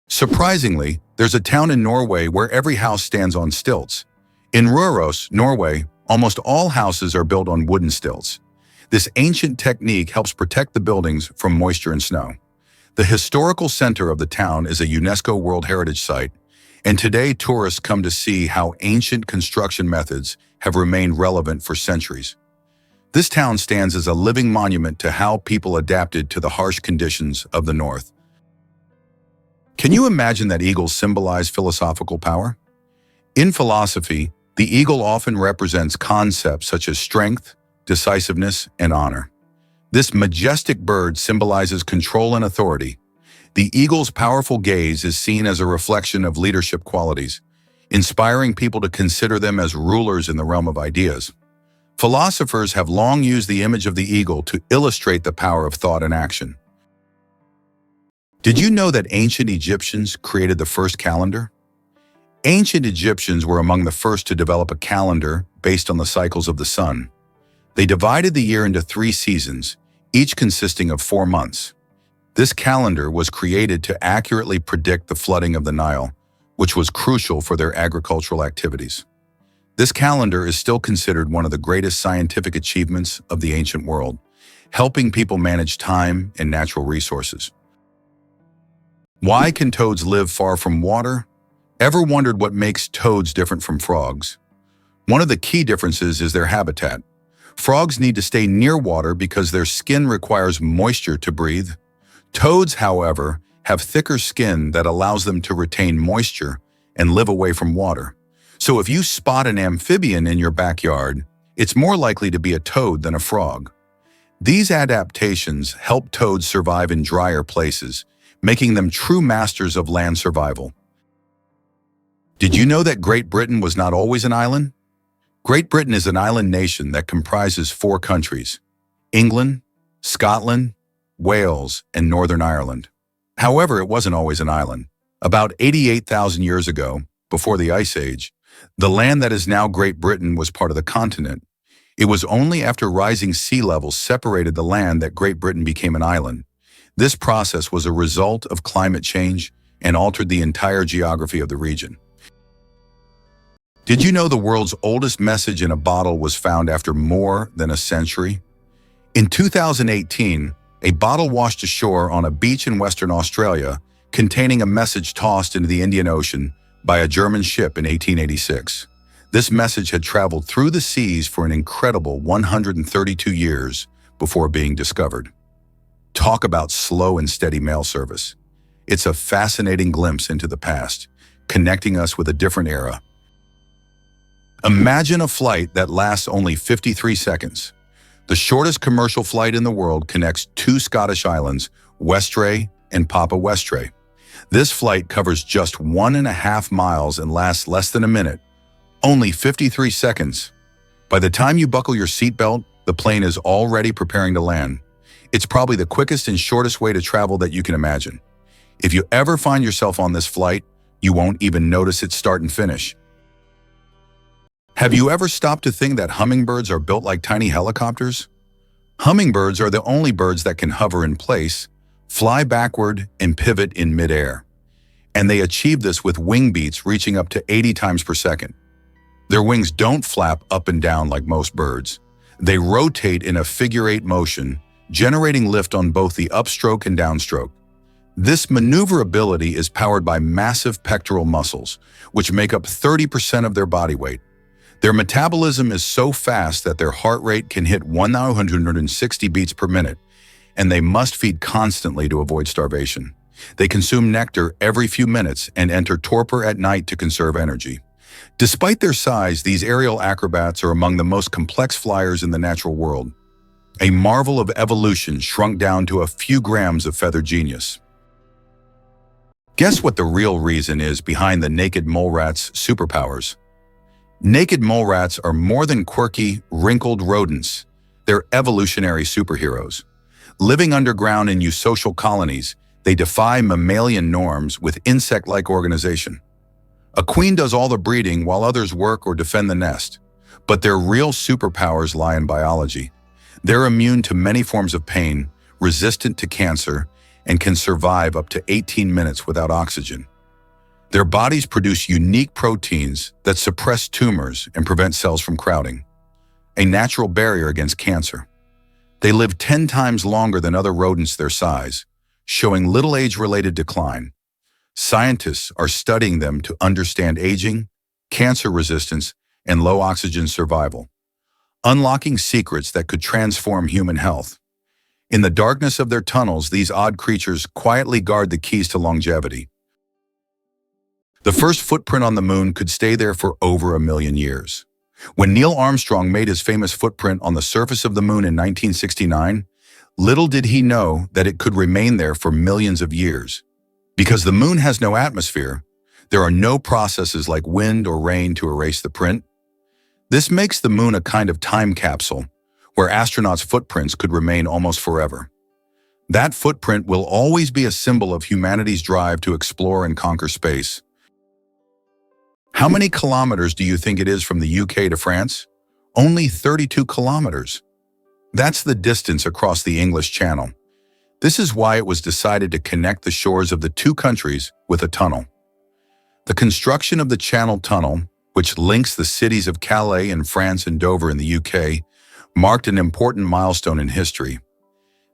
Surprisingly, there's a town in Norway where every house stands on stilts. In Røros, Norway, almost all houses are built on wooden stilts. This ancient technique helps protect the buildings from moisture and snow. The historical center of the town is a UNESCO World Heritage Site, and today tourists come to see how ancient construction methods have remained relevant for centuries. This town stands as a living monument to how people adapted to the harsh conditions of the North. Can you imagine that eagles symbolize philosophical power? In philosophy, the eagle often represents concepts such as strength, decisiveness, and honor. This majestic bird symbolizes control and authority. The eagle's powerful gaze is seen as a reflection of leadership qualities, inspiring people to consider them as rulers in the realm of ideas. Philosophers have long used the image of the eagle to illustrate the power of thought and action. Did you know that ancient Egyptians created the first calendar? Ancient Egyptians were among the first to develop a calendar based on the cycles of the sun. They divided the year into 3 seasons, each consisting of 4 months. This calendar was created to accurately predict the flooding of the Nile, which was crucial for their agricultural activities. This calendar is still considered one of the greatest scientific achievements of the ancient world, helping people manage time and natural resources. Why can toads live far from water? Ever wondered what makes toads different from frogs? One of the key differences is their habitat. Frogs need to stay near water because their skin requires moisture to breathe. Toads, however, have thicker skin that allows them to retain moisture and live away from water. So if you spot an amphibian in your backyard, it's more likely to be a toad than a frog. These adaptations help toads survive in drier places, making them true masters of land survival. Did you know that Great Britain was not always an island? Great Britain is an island nation that comprises 4 countries: England, Scotland, Wales, and Northern Ireland. However, it wasn't always an island. About 88,000 years ago, before the Ice Age, the land that is now Great Britain was part of the continent. It was only after rising sea levels separated the land that Great Britain became an island. This process was a result of climate change and altered the entire geography of the region. Did you know the world's oldest message in a bottle was found after more than a century? In 2018, a bottle washed ashore on a beach in Western Australia containing a message tossed into the Indian Ocean by a German ship in 1886. This message had traveled through the seas for an incredible 132 years before being discovered. Talk about slow and steady mail service. It's a fascinating glimpse into the past, connecting us with a different era. Imagine a flight that lasts only 53 seconds. The shortest commercial flight in the world connects 2 Scottish islands, Westray and Papa Westray. This flight covers just 1.5 miles and lasts less than a minute, only 53 seconds. By the time you buckle your seatbelt, the plane is already preparing to land. It's probably the quickest and shortest way to travel that you can imagine. If you ever find yourself on this flight, you won't even notice its start and finish. Have you ever stopped to think that hummingbirds are built like tiny helicopters? Hummingbirds are the only birds that can hover in place, fly backward, and pivot in midair. And they achieve this with wing beats reaching up to 80 times per second. Their wings don't flap up and down like most birds. They rotate in a figure-8 motion, generating lift on both the upstroke and downstroke. This maneuverability is powered by massive pectoral muscles, which make up 30% of their body weight. Their metabolism is so fast that their heart rate can hit 160 beats per minute, and they must feed constantly to avoid starvation. They consume nectar every few minutes and enter torpor at night to conserve energy. Despite their size, these aerial acrobats are among the most complex flyers in the natural world, a marvel of evolution shrunk down to a few grams of feather genius. Guess what the real reason is behind the naked mole rat's superpowers? Naked mole rats are more than quirky, wrinkled rodents. They're evolutionary superheroes. Living underground in eusocial colonies, they defy mammalian norms with insect-like organization. A queen does all the breeding while others work or defend the nest. But their real superpowers lie in biology. They're immune to many forms of pain, resistant to cancer, and can survive up to 18 minutes without oxygen. Their bodies produce unique proteins that suppress tumors and prevent cells from crowding, a natural barrier against cancer. They live 10 times longer than other rodents their size, showing little age-related decline. Scientists are studying them to understand aging, cancer resistance, and low oxygen survival, unlocking secrets that could transform human health. In the darkness of their tunnels, these odd creatures quietly guard the keys to longevity. The first footprint on the moon could stay there for over 1 million years. When Neil Armstrong made his famous footprint on the surface of the moon in 1969, little did he know that it could remain there for millions of years. Because the moon has no atmosphere, there are no processes like wind or rain to erase the print. This makes the moon a kind of time capsule, where astronauts' footprints could remain almost forever. That footprint will always be a symbol of humanity's drive to explore and conquer space. How many kilometers do you think it is from the UK to France? Only 32 kilometers. That's the distance across the English Channel. This is why it was decided to connect the shores of the two countries with a tunnel. The construction of the Channel Tunnel, which links the cities of Calais in France and Dover in the UK, marked an important milestone in history.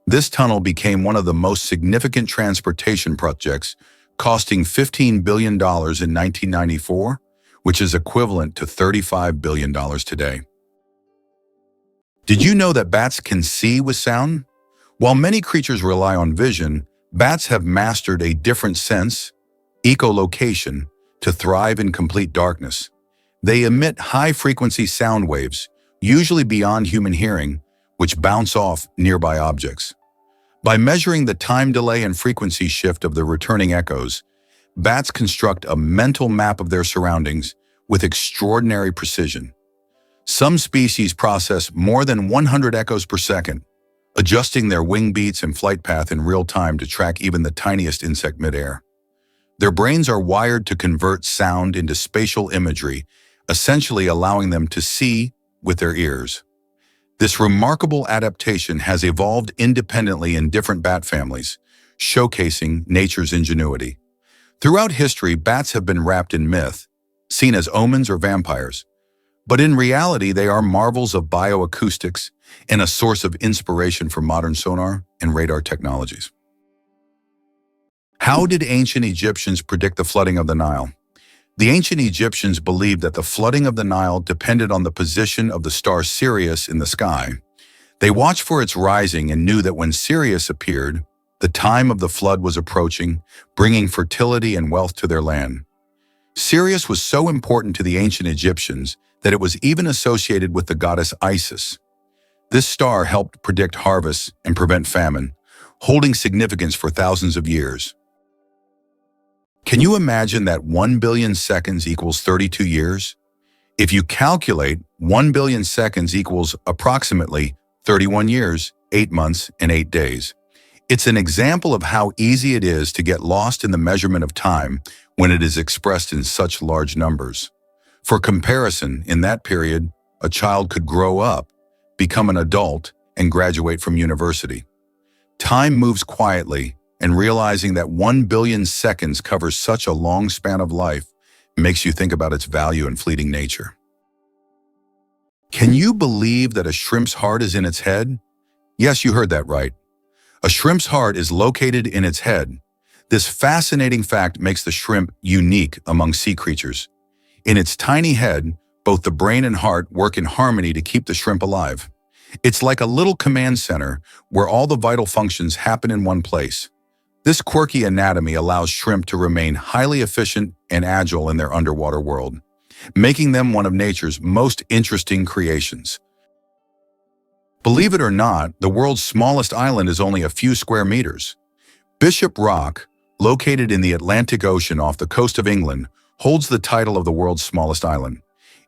This tunnel became one of the most significant transportation projects, costing $15 billion in 1994, which is equivalent to $35 billion today. Did you know that bats can see with sound? While many creatures rely on vision, bats have mastered a different sense, echolocation, to thrive in complete darkness. They emit high-frequency sound waves, usually beyond human hearing, which bounce off nearby objects. By measuring the time delay and frequency shift of the returning echoes, bats construct a mental map of their surroundings with extraordinary precision. Some species process more than 100 echoes per second, adjusting their wing beats and flight path in real time to track even the tiniest insect midair. Their brains are wired to convert sound into spatial imagery, essentially allowing them to see with their ears. This remarkable adaptation has evolved independently in different bat families, showcasing nature's ingenuity. Throughout history, bats have been wrapped in myth, seen as omens or vampires. But in reality, they are marvels of bioacoustics and a source of inspiration for modern sonar and radar technologies. How did ancient Egyptians predict the flooding of the Nile? The ancient Egyptians believed that the flooding of the Nile depended on the position of the star Sirius in the sky. They watched for its rising and knew that when Sirius appeared, the time of the flood was approaching, bringing fertility and wealth to their land. Sirius was so important to the ancient Egyptians that it was even associated with the goddess Isis. This star helped predict harvests and prevent famine, holding significance for thousands of years. Can you imagine that 1 billion seconds equals 32 years? If you calculate 1 billion seconds equals approximately 31 years, 8 months, and 8 days. It's an example of how easy it is to get lost in the measurement of time when it is expressed in such large numbers. For comparison, in that period, a child could grow up, become an adult, and graduate from university. Time moves quietly, and realizing that 1 billion seconds covers such a long span of life makes you think about its value and fleeting nature. Can you believe that a shrimp's heart is in its head? Yes, you heard that right. A shrimp's heart is located in its head. This fascinating fact makes the shrimp unique among sea creatures. In its tiny head, both the brain and heart work in harmony to keep the shrimp alive. It's like a little command center where all the vital functions happen in one place. This quirky anatomy allows shrimp to remain highly efficient and agile in their underwater world, making them one of nature's most interesting creations. Believe it or not, the world's smallest island is only a few square meters. Bishop Rock, located in the Atlantic Ocean off the coast of England, holds the title of the world's smallest island.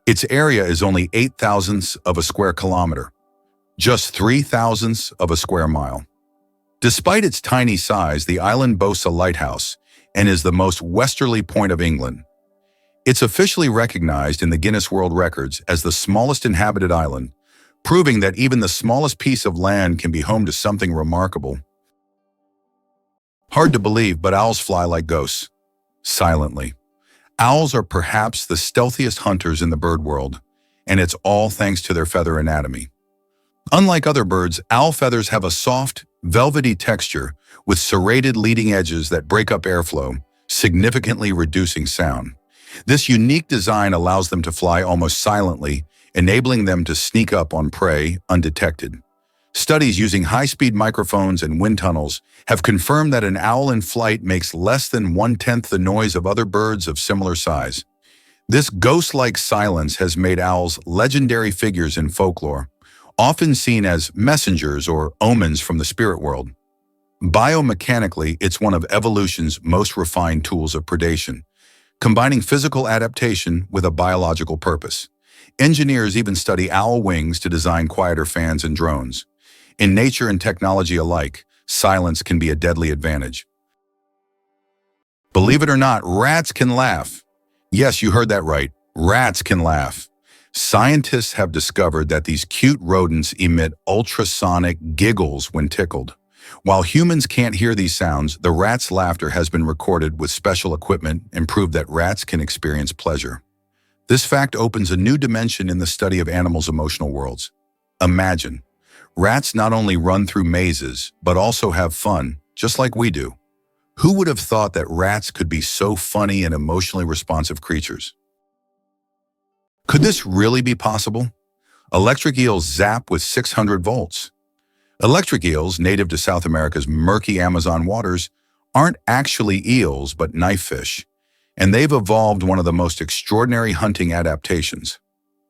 Its area is only 8 thousandths of a square kilometer, just 3 thousandths of a square mile. Despite its tiny size, the island boasts a lighthouse and is the most westerly point of England. It's officially recognized in the Guinness World Records as the smallest inhabited island, proving that even the smallest piece of land can be home to something remarkable. Hard to believe, but owls fly like ghosts, silently. Owls are perhaps the stealthiest hunters in the bird world, and it's all thanks to their feather anatomy. Unlike other birds, owl feathers have a soft, velvety texture with serrated leading edges that break up airflow, significantly reducing sound. This unique design allows them to fly almost silently, enabling them to sneak up on prey undetected. Studies using high-speed microphones and wind tunnels have confirmed that an owl in flight makes less than 1/10 the noise of other birds of similar size. This ghost-like silence has made owls legendary figures in folklore, often seen as messengers or omens from the spirit world. Biomechanically, it's one of evolution's most refined tools of predation, combining physical adaptation with a biological purpose. Engineers even study owl wings to design quieter fans and drones. In nature and technology alike, silence can be a deadly advantage. Believe it or not, rats can laugh. Yes, you heard that right. Rats can laugh. Scientists have discovered that these cute rodents emit ultrasonic giggles when tickled. While humans can't hear these sounds, the rat's laughter has been recorded with special equipment and proved that rats can experience pleasure. This fact opens a new dimension in the study of animals' emotional worlds. Imagine, rats not only run through mazes, but also have fun, just like we do. Who would have thought that rats could be so funny and emotionally responsive creatures? Could this really be possible? Electric eels zap with 600 volts. Electric eels, native to South America's murky Amazon waters, aren't actually eels but knife fish, and they've evolved one of the most extraordinary hunting adaptations: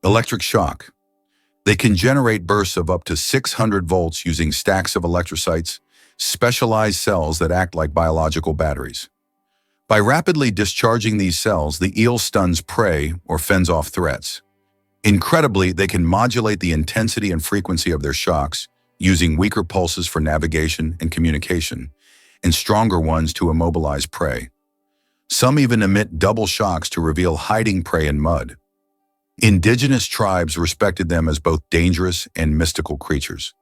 electric shock. They can generate bursts of up to 600 volts using stacks of electrocytes, specialized cells that act like biological batteries. By rapidly discharging these cells, the eel stuns prey or fends off threats. Incredibly, they can modulate the intensity and frequency of their shocks, using weaker pulses for navigation and communication, and stronger ones to immobilize prey. Some even emit double shocks to reveal hiding prey in mud. Indigenous tribes respected them as both dangerous and mystical creatures.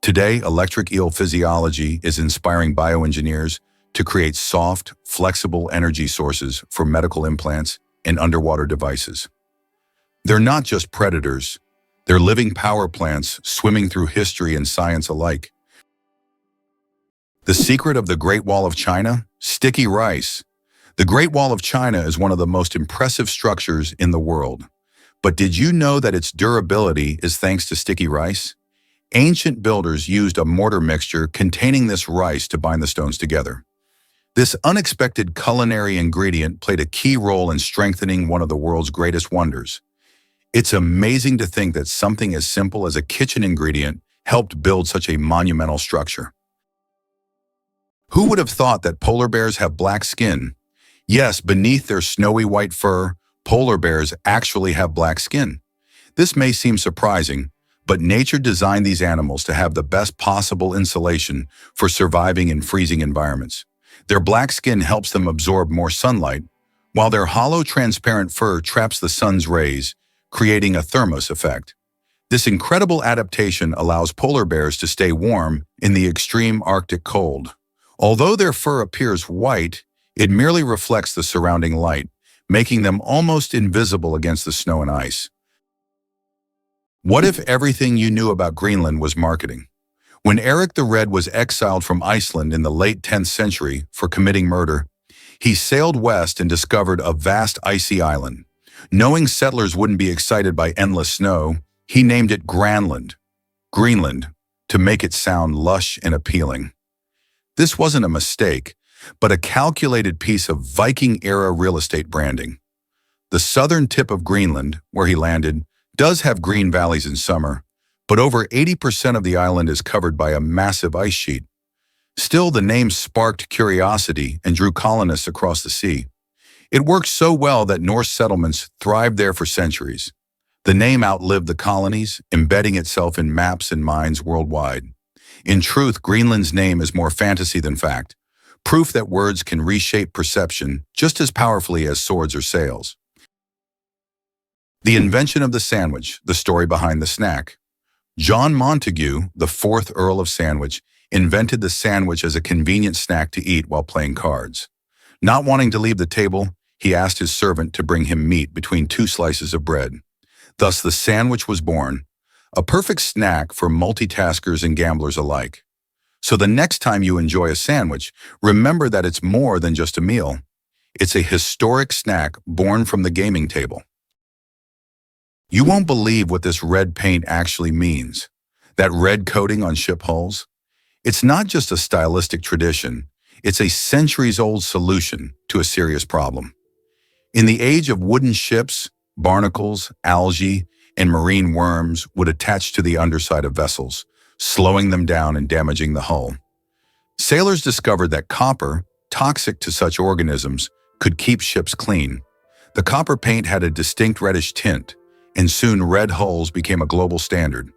Today, electric eel physiology is inspiring bioengineers to create soft, flexible energy sources for medical implants and underwater devices. They're not just predators, they're living power plants swimming through history and science alike. The secret of the Great Wall of China? Sticky rice. The Great Wall of China is one of the most impressive structures in the world. But did you know that its durability is thanks to sticky rice? Ancient builders used a mortar mixture containing this rice to bind the stones together. This unexpected culinary ingredient played a key role in strengthening one of the world's greatest wonders. It's amazing to think that something as simple as a kitchen ingredient helped build such a monumental structure. Who would have thought that polar bears have black skin? Yes, beneath their snowy white fur, polar bears actually have black skin. This may seem surprising, But nature designed these animals to have the best possible insulation for surviving in freezing environments. Their black skin helps them absorb more sunlight, while their hollow, transparent fur traps the sun's rays, creating a thermos effect. This incredible adaptation allows polar bears to stay warm in the extreme Arctic cold. Although their fur appears white, it merely reflects the surrounding light, making them almost invisible against the snow and ice. What if everything you knew about Greenland was marketing? When Eric the Red was exiled from Iceland in the late 10th century for committing murder, he sailed west and discovered a vast icy island. Knowing settlers wouldn't be excited by endless snow, he named it Granland, Greenland, to make it sound lush and appealing. This wasn't a mistake, but a calculated piece of Viking-era real estate branding. The southern tip of Greenland, where he landed, does have green valleys in summer, but over 80% of the island is covered by a massive ice sheet. Still, the name sparked curiosity and drew colonists across the sea. It worked so well that Norse settlements thrived there for centuries. The name outlived the colonies, embedding itself in maps and minds worldwide. In truth, Greenland's name is more fantasy than fact, proof that words can reshape perception just as powerfully as swords or sails. The invention of the sandwich, the story behind the snack. John Montagu, the 4th Earl of Sandwich, invented the sandwich as a convenient snack to eat while playing cards. Not wanting to leave the table, he asked his servant to bring him meat between 2 slices of bread. Thus, the sandwich was born, a perfect snack for multitaskers and gamblers alike. So the next time you enjoy a sandwich, remember that it's more than just a meal. It's a historic snack born from the gaming table. You won't believe what this red paint actually means. That red coating on ship hulls? It's not just a stylistic tradition, it's a centuries-old solution to a serious problem. In the age of wooden ships, barnacles, algae, and marine worms would attach to the underside of vessels, slowing them down and damaging the hull. Sailors discovered that copper, toxic to such organisms, could keep ships clean. The copper paint had a distinct reddish tint, and soon red hulls became a global standard.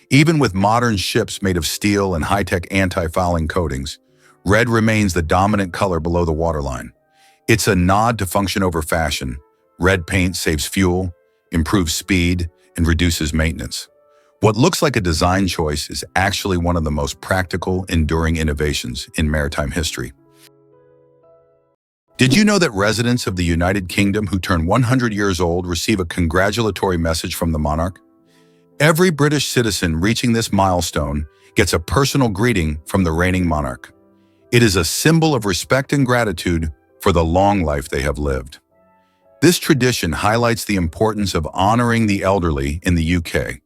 Even with modern ships made of steel and high-tech anti-fouling coatings, red remains the dominant color below the waterline. It's a nod to function over fashion. Red paint saves fuel, improves speed, and reduces maintenance. What looks like a design choice is actually one of the most practical, enduring innovations in maritime history. Did you know that residents of the United Kingdom who turn 100 years old receive a congratulatory message from the monarch? Every British citizen reaching this milestone gets a personal greeting from the reigning monarch. It is a symbol of respect and gratitude for the long life they have lived. This tradition highlights the importance of honoring the elderly in the UK,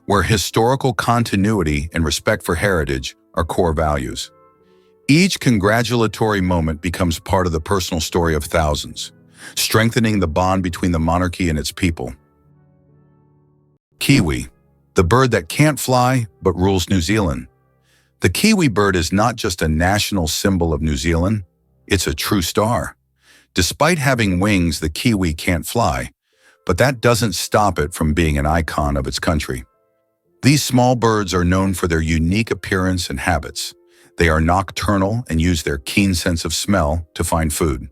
where historical continuity and respect for heritage are core values. Each congratulatory moment becomes part of the personal story of thousands, strengthening the bond between the monarchy and its people. Kiwi, the bird that can't fly but rules New Zealand. The kiwi bird is not just a national symbol of New Zealand, it's a true star. Despite having wings, the kiwi can't fly, but that doesn't stop it from being an icon of its country. These small birds are known for their unique appearance and habits. They are nocturnal and use their keen sense of smell to find food.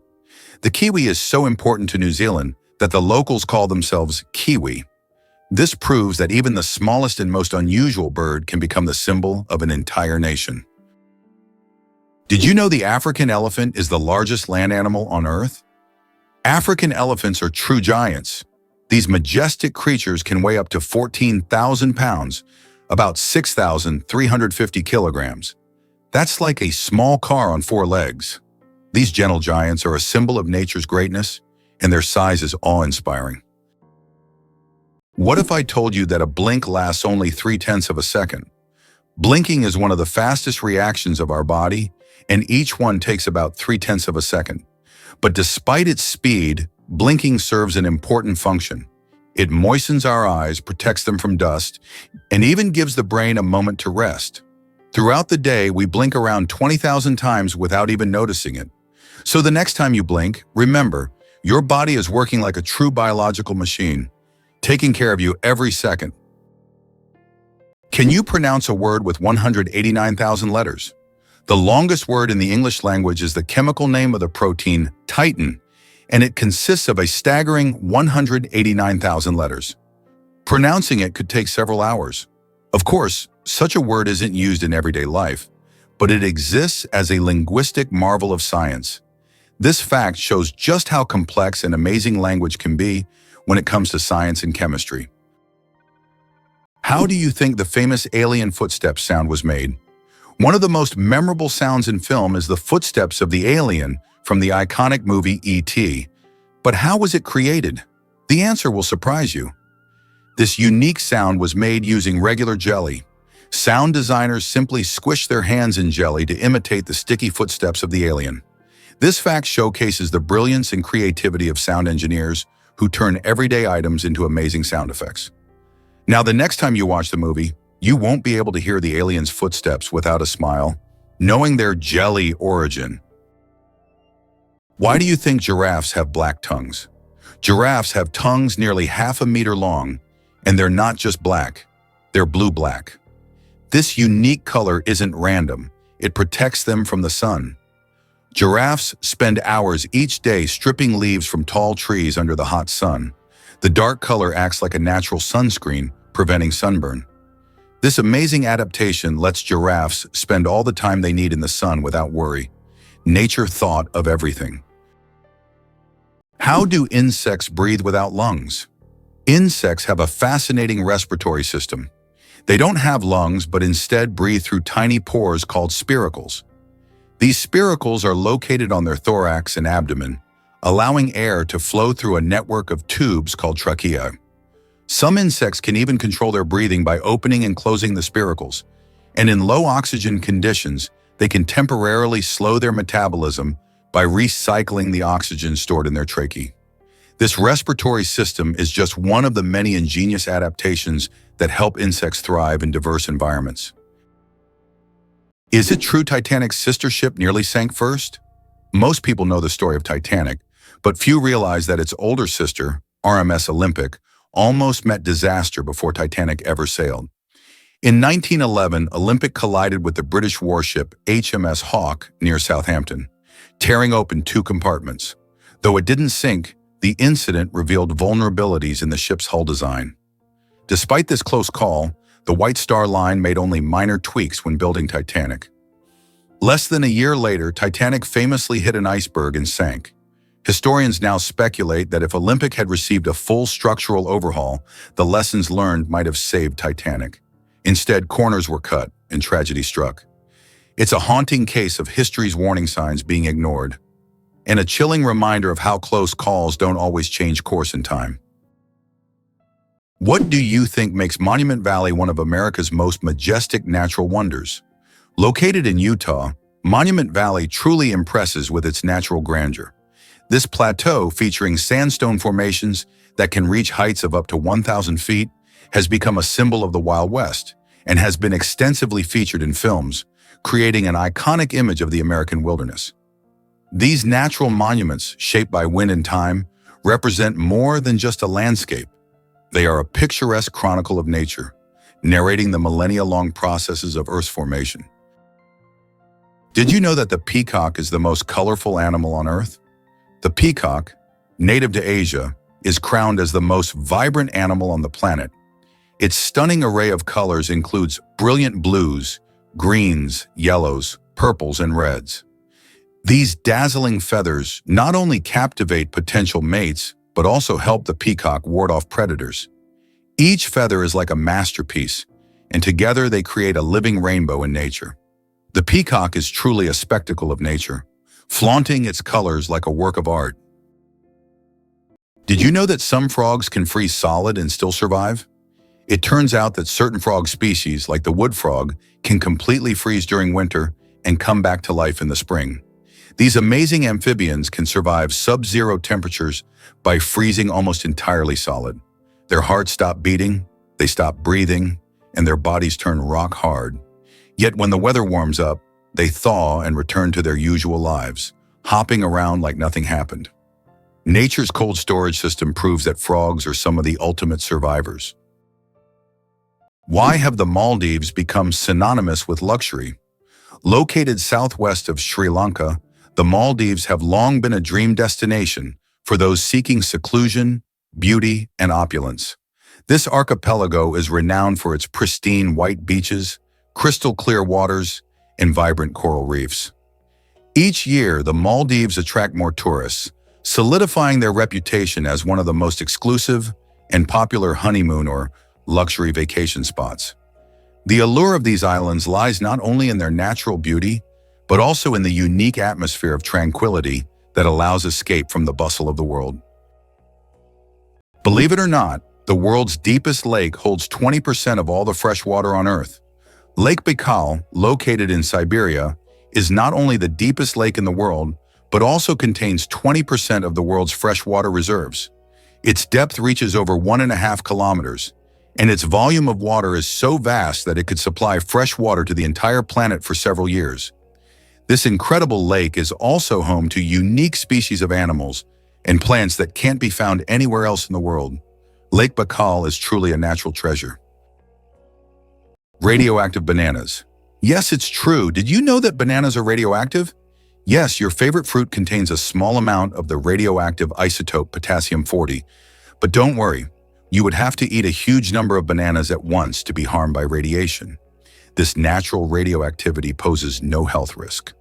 The kiwi is so important to New Zealand that the locals call themselves Kiwi. This proves that even the smallest and most unusual bird can become the symbol of an entire nation. Did you know the African elephant is the largest land animal on Earth? African elephants are true giants. These majestic creatures can weigh up to 14,000 pounds, about 6,350 kilograms. That's like a small car on 4 legs. These gentle giants are a symbol of nature's greatness, and their size is awe-inspiring. What if I told you that a blink lasts only 0.3 of a second? Blinking is one of the fastest reactions of our body, and each one takes about 0.3 of a second. But despite its speed, blinking serves an important function. It moistens our eyes, protects them from dust, and even gives the brain a moment to rest. Throughout the day, we blink around 20,000 times without even noticing it. So the next time you blink, remember, your body is working like a true biological machine, taking care of you every second. Can you pronounce a word with 189,000 letters? The longest word in the English language is the chemical name of the protein titin, and it consists of a staggering 189,000 letters. Pronouncing it could take several hours. Of course, such a word isn't used in everyday life, but it exists as a linguistic marvel of science. This fact shows just how complex and amazing language can be when it comes to science and chemistry. How do you think the famous alien footsteps sound was made? One of the most memorable sounds in film is the footsteps of the alien from the iconic movie E.T. But how was it created? The answer will surprise you. This unique sound was made using regular jelly. Sound designers simply squished their hands in jelly to imitate the sticky footsteps of the alien. This fact showcases the brilliance and creativity of sound engineers who turn everyday items into amazing sound effects. Now, the next time you watch the movie, you won't be able to hear the alien's footsteps without a smile, knowing their jelly origin. Why do you think giraffes have black tongues? Giraffes have tongues nearly half a meter long, and they're not just black, they're blue-black. This unique color isn't random, it protects them from the sun. Giraffes spend hours each day stripping leaves from tall trees under the hot sun. The dark color acts like a natural sunscreen, preventing sunburn. This amazing adaptation lets giraffes spend all the time they need in the sun without worry. Nature thought of everything. How do insects breathe without lungs? Insects have a fascinating respiratory system. They don't have lungs, but instead breathe through tiny pores called spiracles. These spiracles are located on their thorax and abdomen, allowing air to flow through a network of tubes called trachea. Some insects can even control their breathing by opening and closing the spiracles, and in low oxygen conditions, they can temporarily slow their metabolism by recycling the oxygen stored in their tracheae. This respiratory system is just one of the many ingenious adaptations that help insects thrive in diverse environments. Is it true Titanic's sister ship nearly sank first? Most people know the story of Titanic, but few realize that its older sister, RMS Olympic, almost met disaster before Titanic ever sailed. In 1911, Olympic collided with the British warship HMS Hawke near Southampton, tearing open two compartments. Though it didn't sink, the incident revealed vulnerabilities in the ship's hull design. Despite this close call, the White Star Line made only minor tweaks when building Titanic. Less than a year later, Titanic famously hit an iceberg and sank. Historians now speculate that if Olympic had received a full structural overhaul, the lessons learned might have saved Titanic. Instead, corners were cut and tragedy struck. It's a haunting case of history's warning signs being ignored, and a chilling reminder of how close calls don't always change course in time. What do you think makes Monument Valley one of America's most majestic natural wonders? Located in Utah, Monument Valley truly impresses with its natural grandeur. This plateau, featuring sandstone formations that can reach heights of up to 1,000 feet, has become a symbol of the Wild West and has been extensively featured in films, creating an iconic image of the American wilderness. These natural monuments, shaped by wind and time, represent more than just a landscape. They are a picturesque chronicle of nature, narrating the millennia-long processes of Earth's formation. Did you know that the peacock is the most colorful animal on Earth? The peacock, native to Asia, is crowned as the most vibrant animal on the planet. Its stunning array of colors includes brilliant blues, greens, yellows, purples, and reds. These dazzling feathers not only captivate potential mates, but also help the peacock ward off predators. Each feather is like a masterpiece, and together they create a living rainbow in nature. The peacock is truly a spectacle of nature, flaunting its colors like a work of art. Did you know that some frogs can freeze solid and still survive? It turns out that certain frog species, like the wood frog, can completely freeze during winter and come back to life in the spring. These amazing amphibians can survive sub-zero temperatures by freezing almost entirely solid. Their hearts stop beating, they stop breathing, and their bodies turn rock hard. Yet when the weather warms up, they thaw and return to their usual lives, hopping around like nothing happened. Nature's cold storage system proves that frogs are some of the ultimate survivors. Why have the Maldives become synonymous with luxury? Located southwest of Sri Lanka, the Maldives have long been a dream destination for those seeking seclusion, beauty, and opulence. This archipelago is renowned for its pristine white beaches, crystal clear waters, and vibrant coral reefs. Each year, the Maldives attract more tourists, solidifying their reputation as one of the most exclusive and popular honeymoon or luxury vacation spots. The allure of these islands lies not only in their natural beauty, but also in the unique atmosphere of tranquility that allows escape from the bustle of the world. Believe it or not, the world's deepest lake holds 20% of all the fresh water on Earth. Lake Baikal, located in Siberia, is not only the deepest lake in the world, but also contains 20% of the world's freshwater reserves. Its depth reaches over 1.5 kilometers, and its volume of water is so vast that it could supply fresh water to the entire planet for several years. This incredible lake is also home to unique species of animals and plants that can't be found anywhere else in the world. Lake Baikal is truly a natural treasure. Radioactive bananas. Yes, it's true. Did you know that bananas are radioactive? Yes, your favorite fruit contains a small amount of the radioactive isotope potassium-40. But don't worry, you would have to eat a huge number of bananas at once to be harmed by radiation. This natural radioactivity poses no health risk,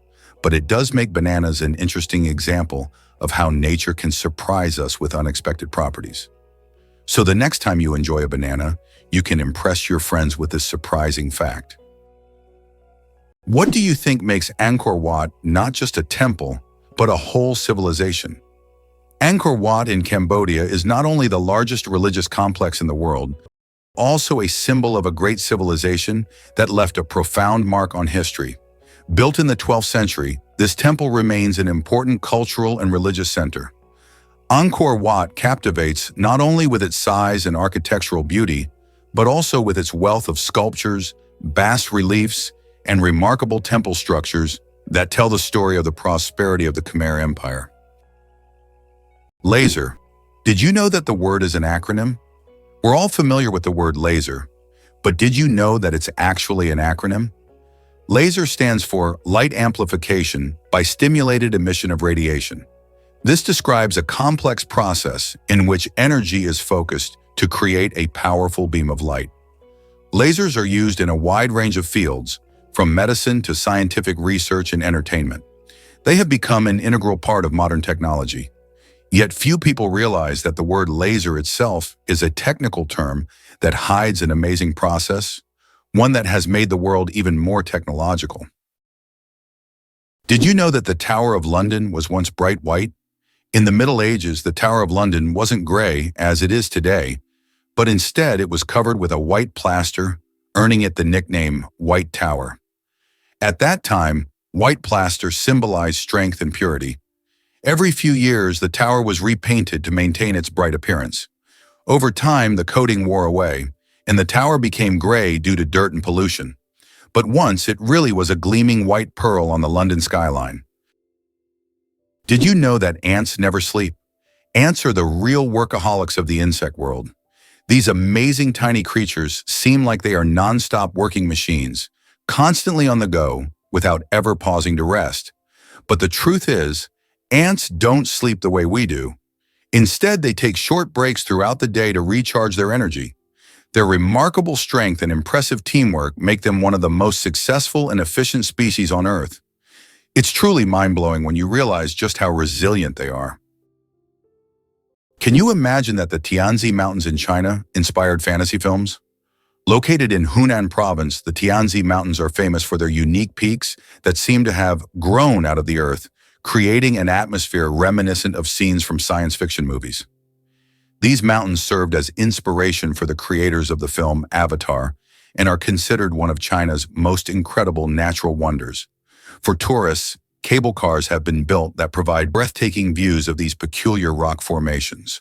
but it does make bananas an interesting example of how nature can surprise us with unexpected properties. So the next time you enjoy a banana, you can impress your friends with this surprising fact. What do you think makes Angkor Wat not just a temple, but a whole civilization? Angkor Wat in Cambodia is not only the largest religious complex in the world, also a symbol of a great civilization that left a profound mark on history. Built in the 12th century, this temple remains an important cultural and religious center. Angkor Wat captivates not only with its size and architectural beauty, but also with its wealth of sculptures, bas reliefs, and remarkable temple structures that tell the story of the prosperity of the Khmer Empire. Laser. Did you know that the word is an acronym? We're all familiar with the word laser, but did you know that it's actually an acronym? LASER stands for Light Amplification by Stimulated Emission of Radiation. This describes a complex process in which energy is focused to create a powerful beam of light. Lasers are used in a wide range of fields, from medicine to scientific research and entertainment. They have become an integral part of modern technology. Yet few people realize that the word laser itself is a technical term that hides an amazing process, one that has made the world even more technological. Did you know that the Tower of London was once bright white? In the Middle Ages, the Tower of London wasn't gray as it is today, but instead it was covered with a white plaster, earning it the nickname White Tower. At that time, white plaster symbolized strength and purity. Every few years, the tower was repainted to maintain its bright appearance. Over time, the coating wore away, and the tower became gray due to dirt and pollution. But once, it really was a gleaming white pearl on the London skyline. Did you know that ants never sleep? Ants are the real workaholics of the insect world. These amazing tiny creatures seem like they are non-stop working machines, constantly on the go, without ever pausing to rest. But the truth is, ants don't sleep the way we do. Instead, they take short breaks throughout the day to recharge their energy. Their remarkable strength and impressive teamwork make them one of the most successful and efficient species on Earth. It's truly mind-blowing when you realize just how resilient they are. Can you imagine that the Tianzi Mountains in China inspired fantasy films? Located in Hunan Province, the Tianzi Mountains are famous for their unique peaks that seem to have grown out of the earth, creating an atmosphere reminiscent of scenes from science fiction movies. These mountains served as inspiration for the creators of the film Avatar and are considered one of China's most incredible natural wonders. For tourists, cable cars have been built that provide breathtaking views of these peculiar rock formations.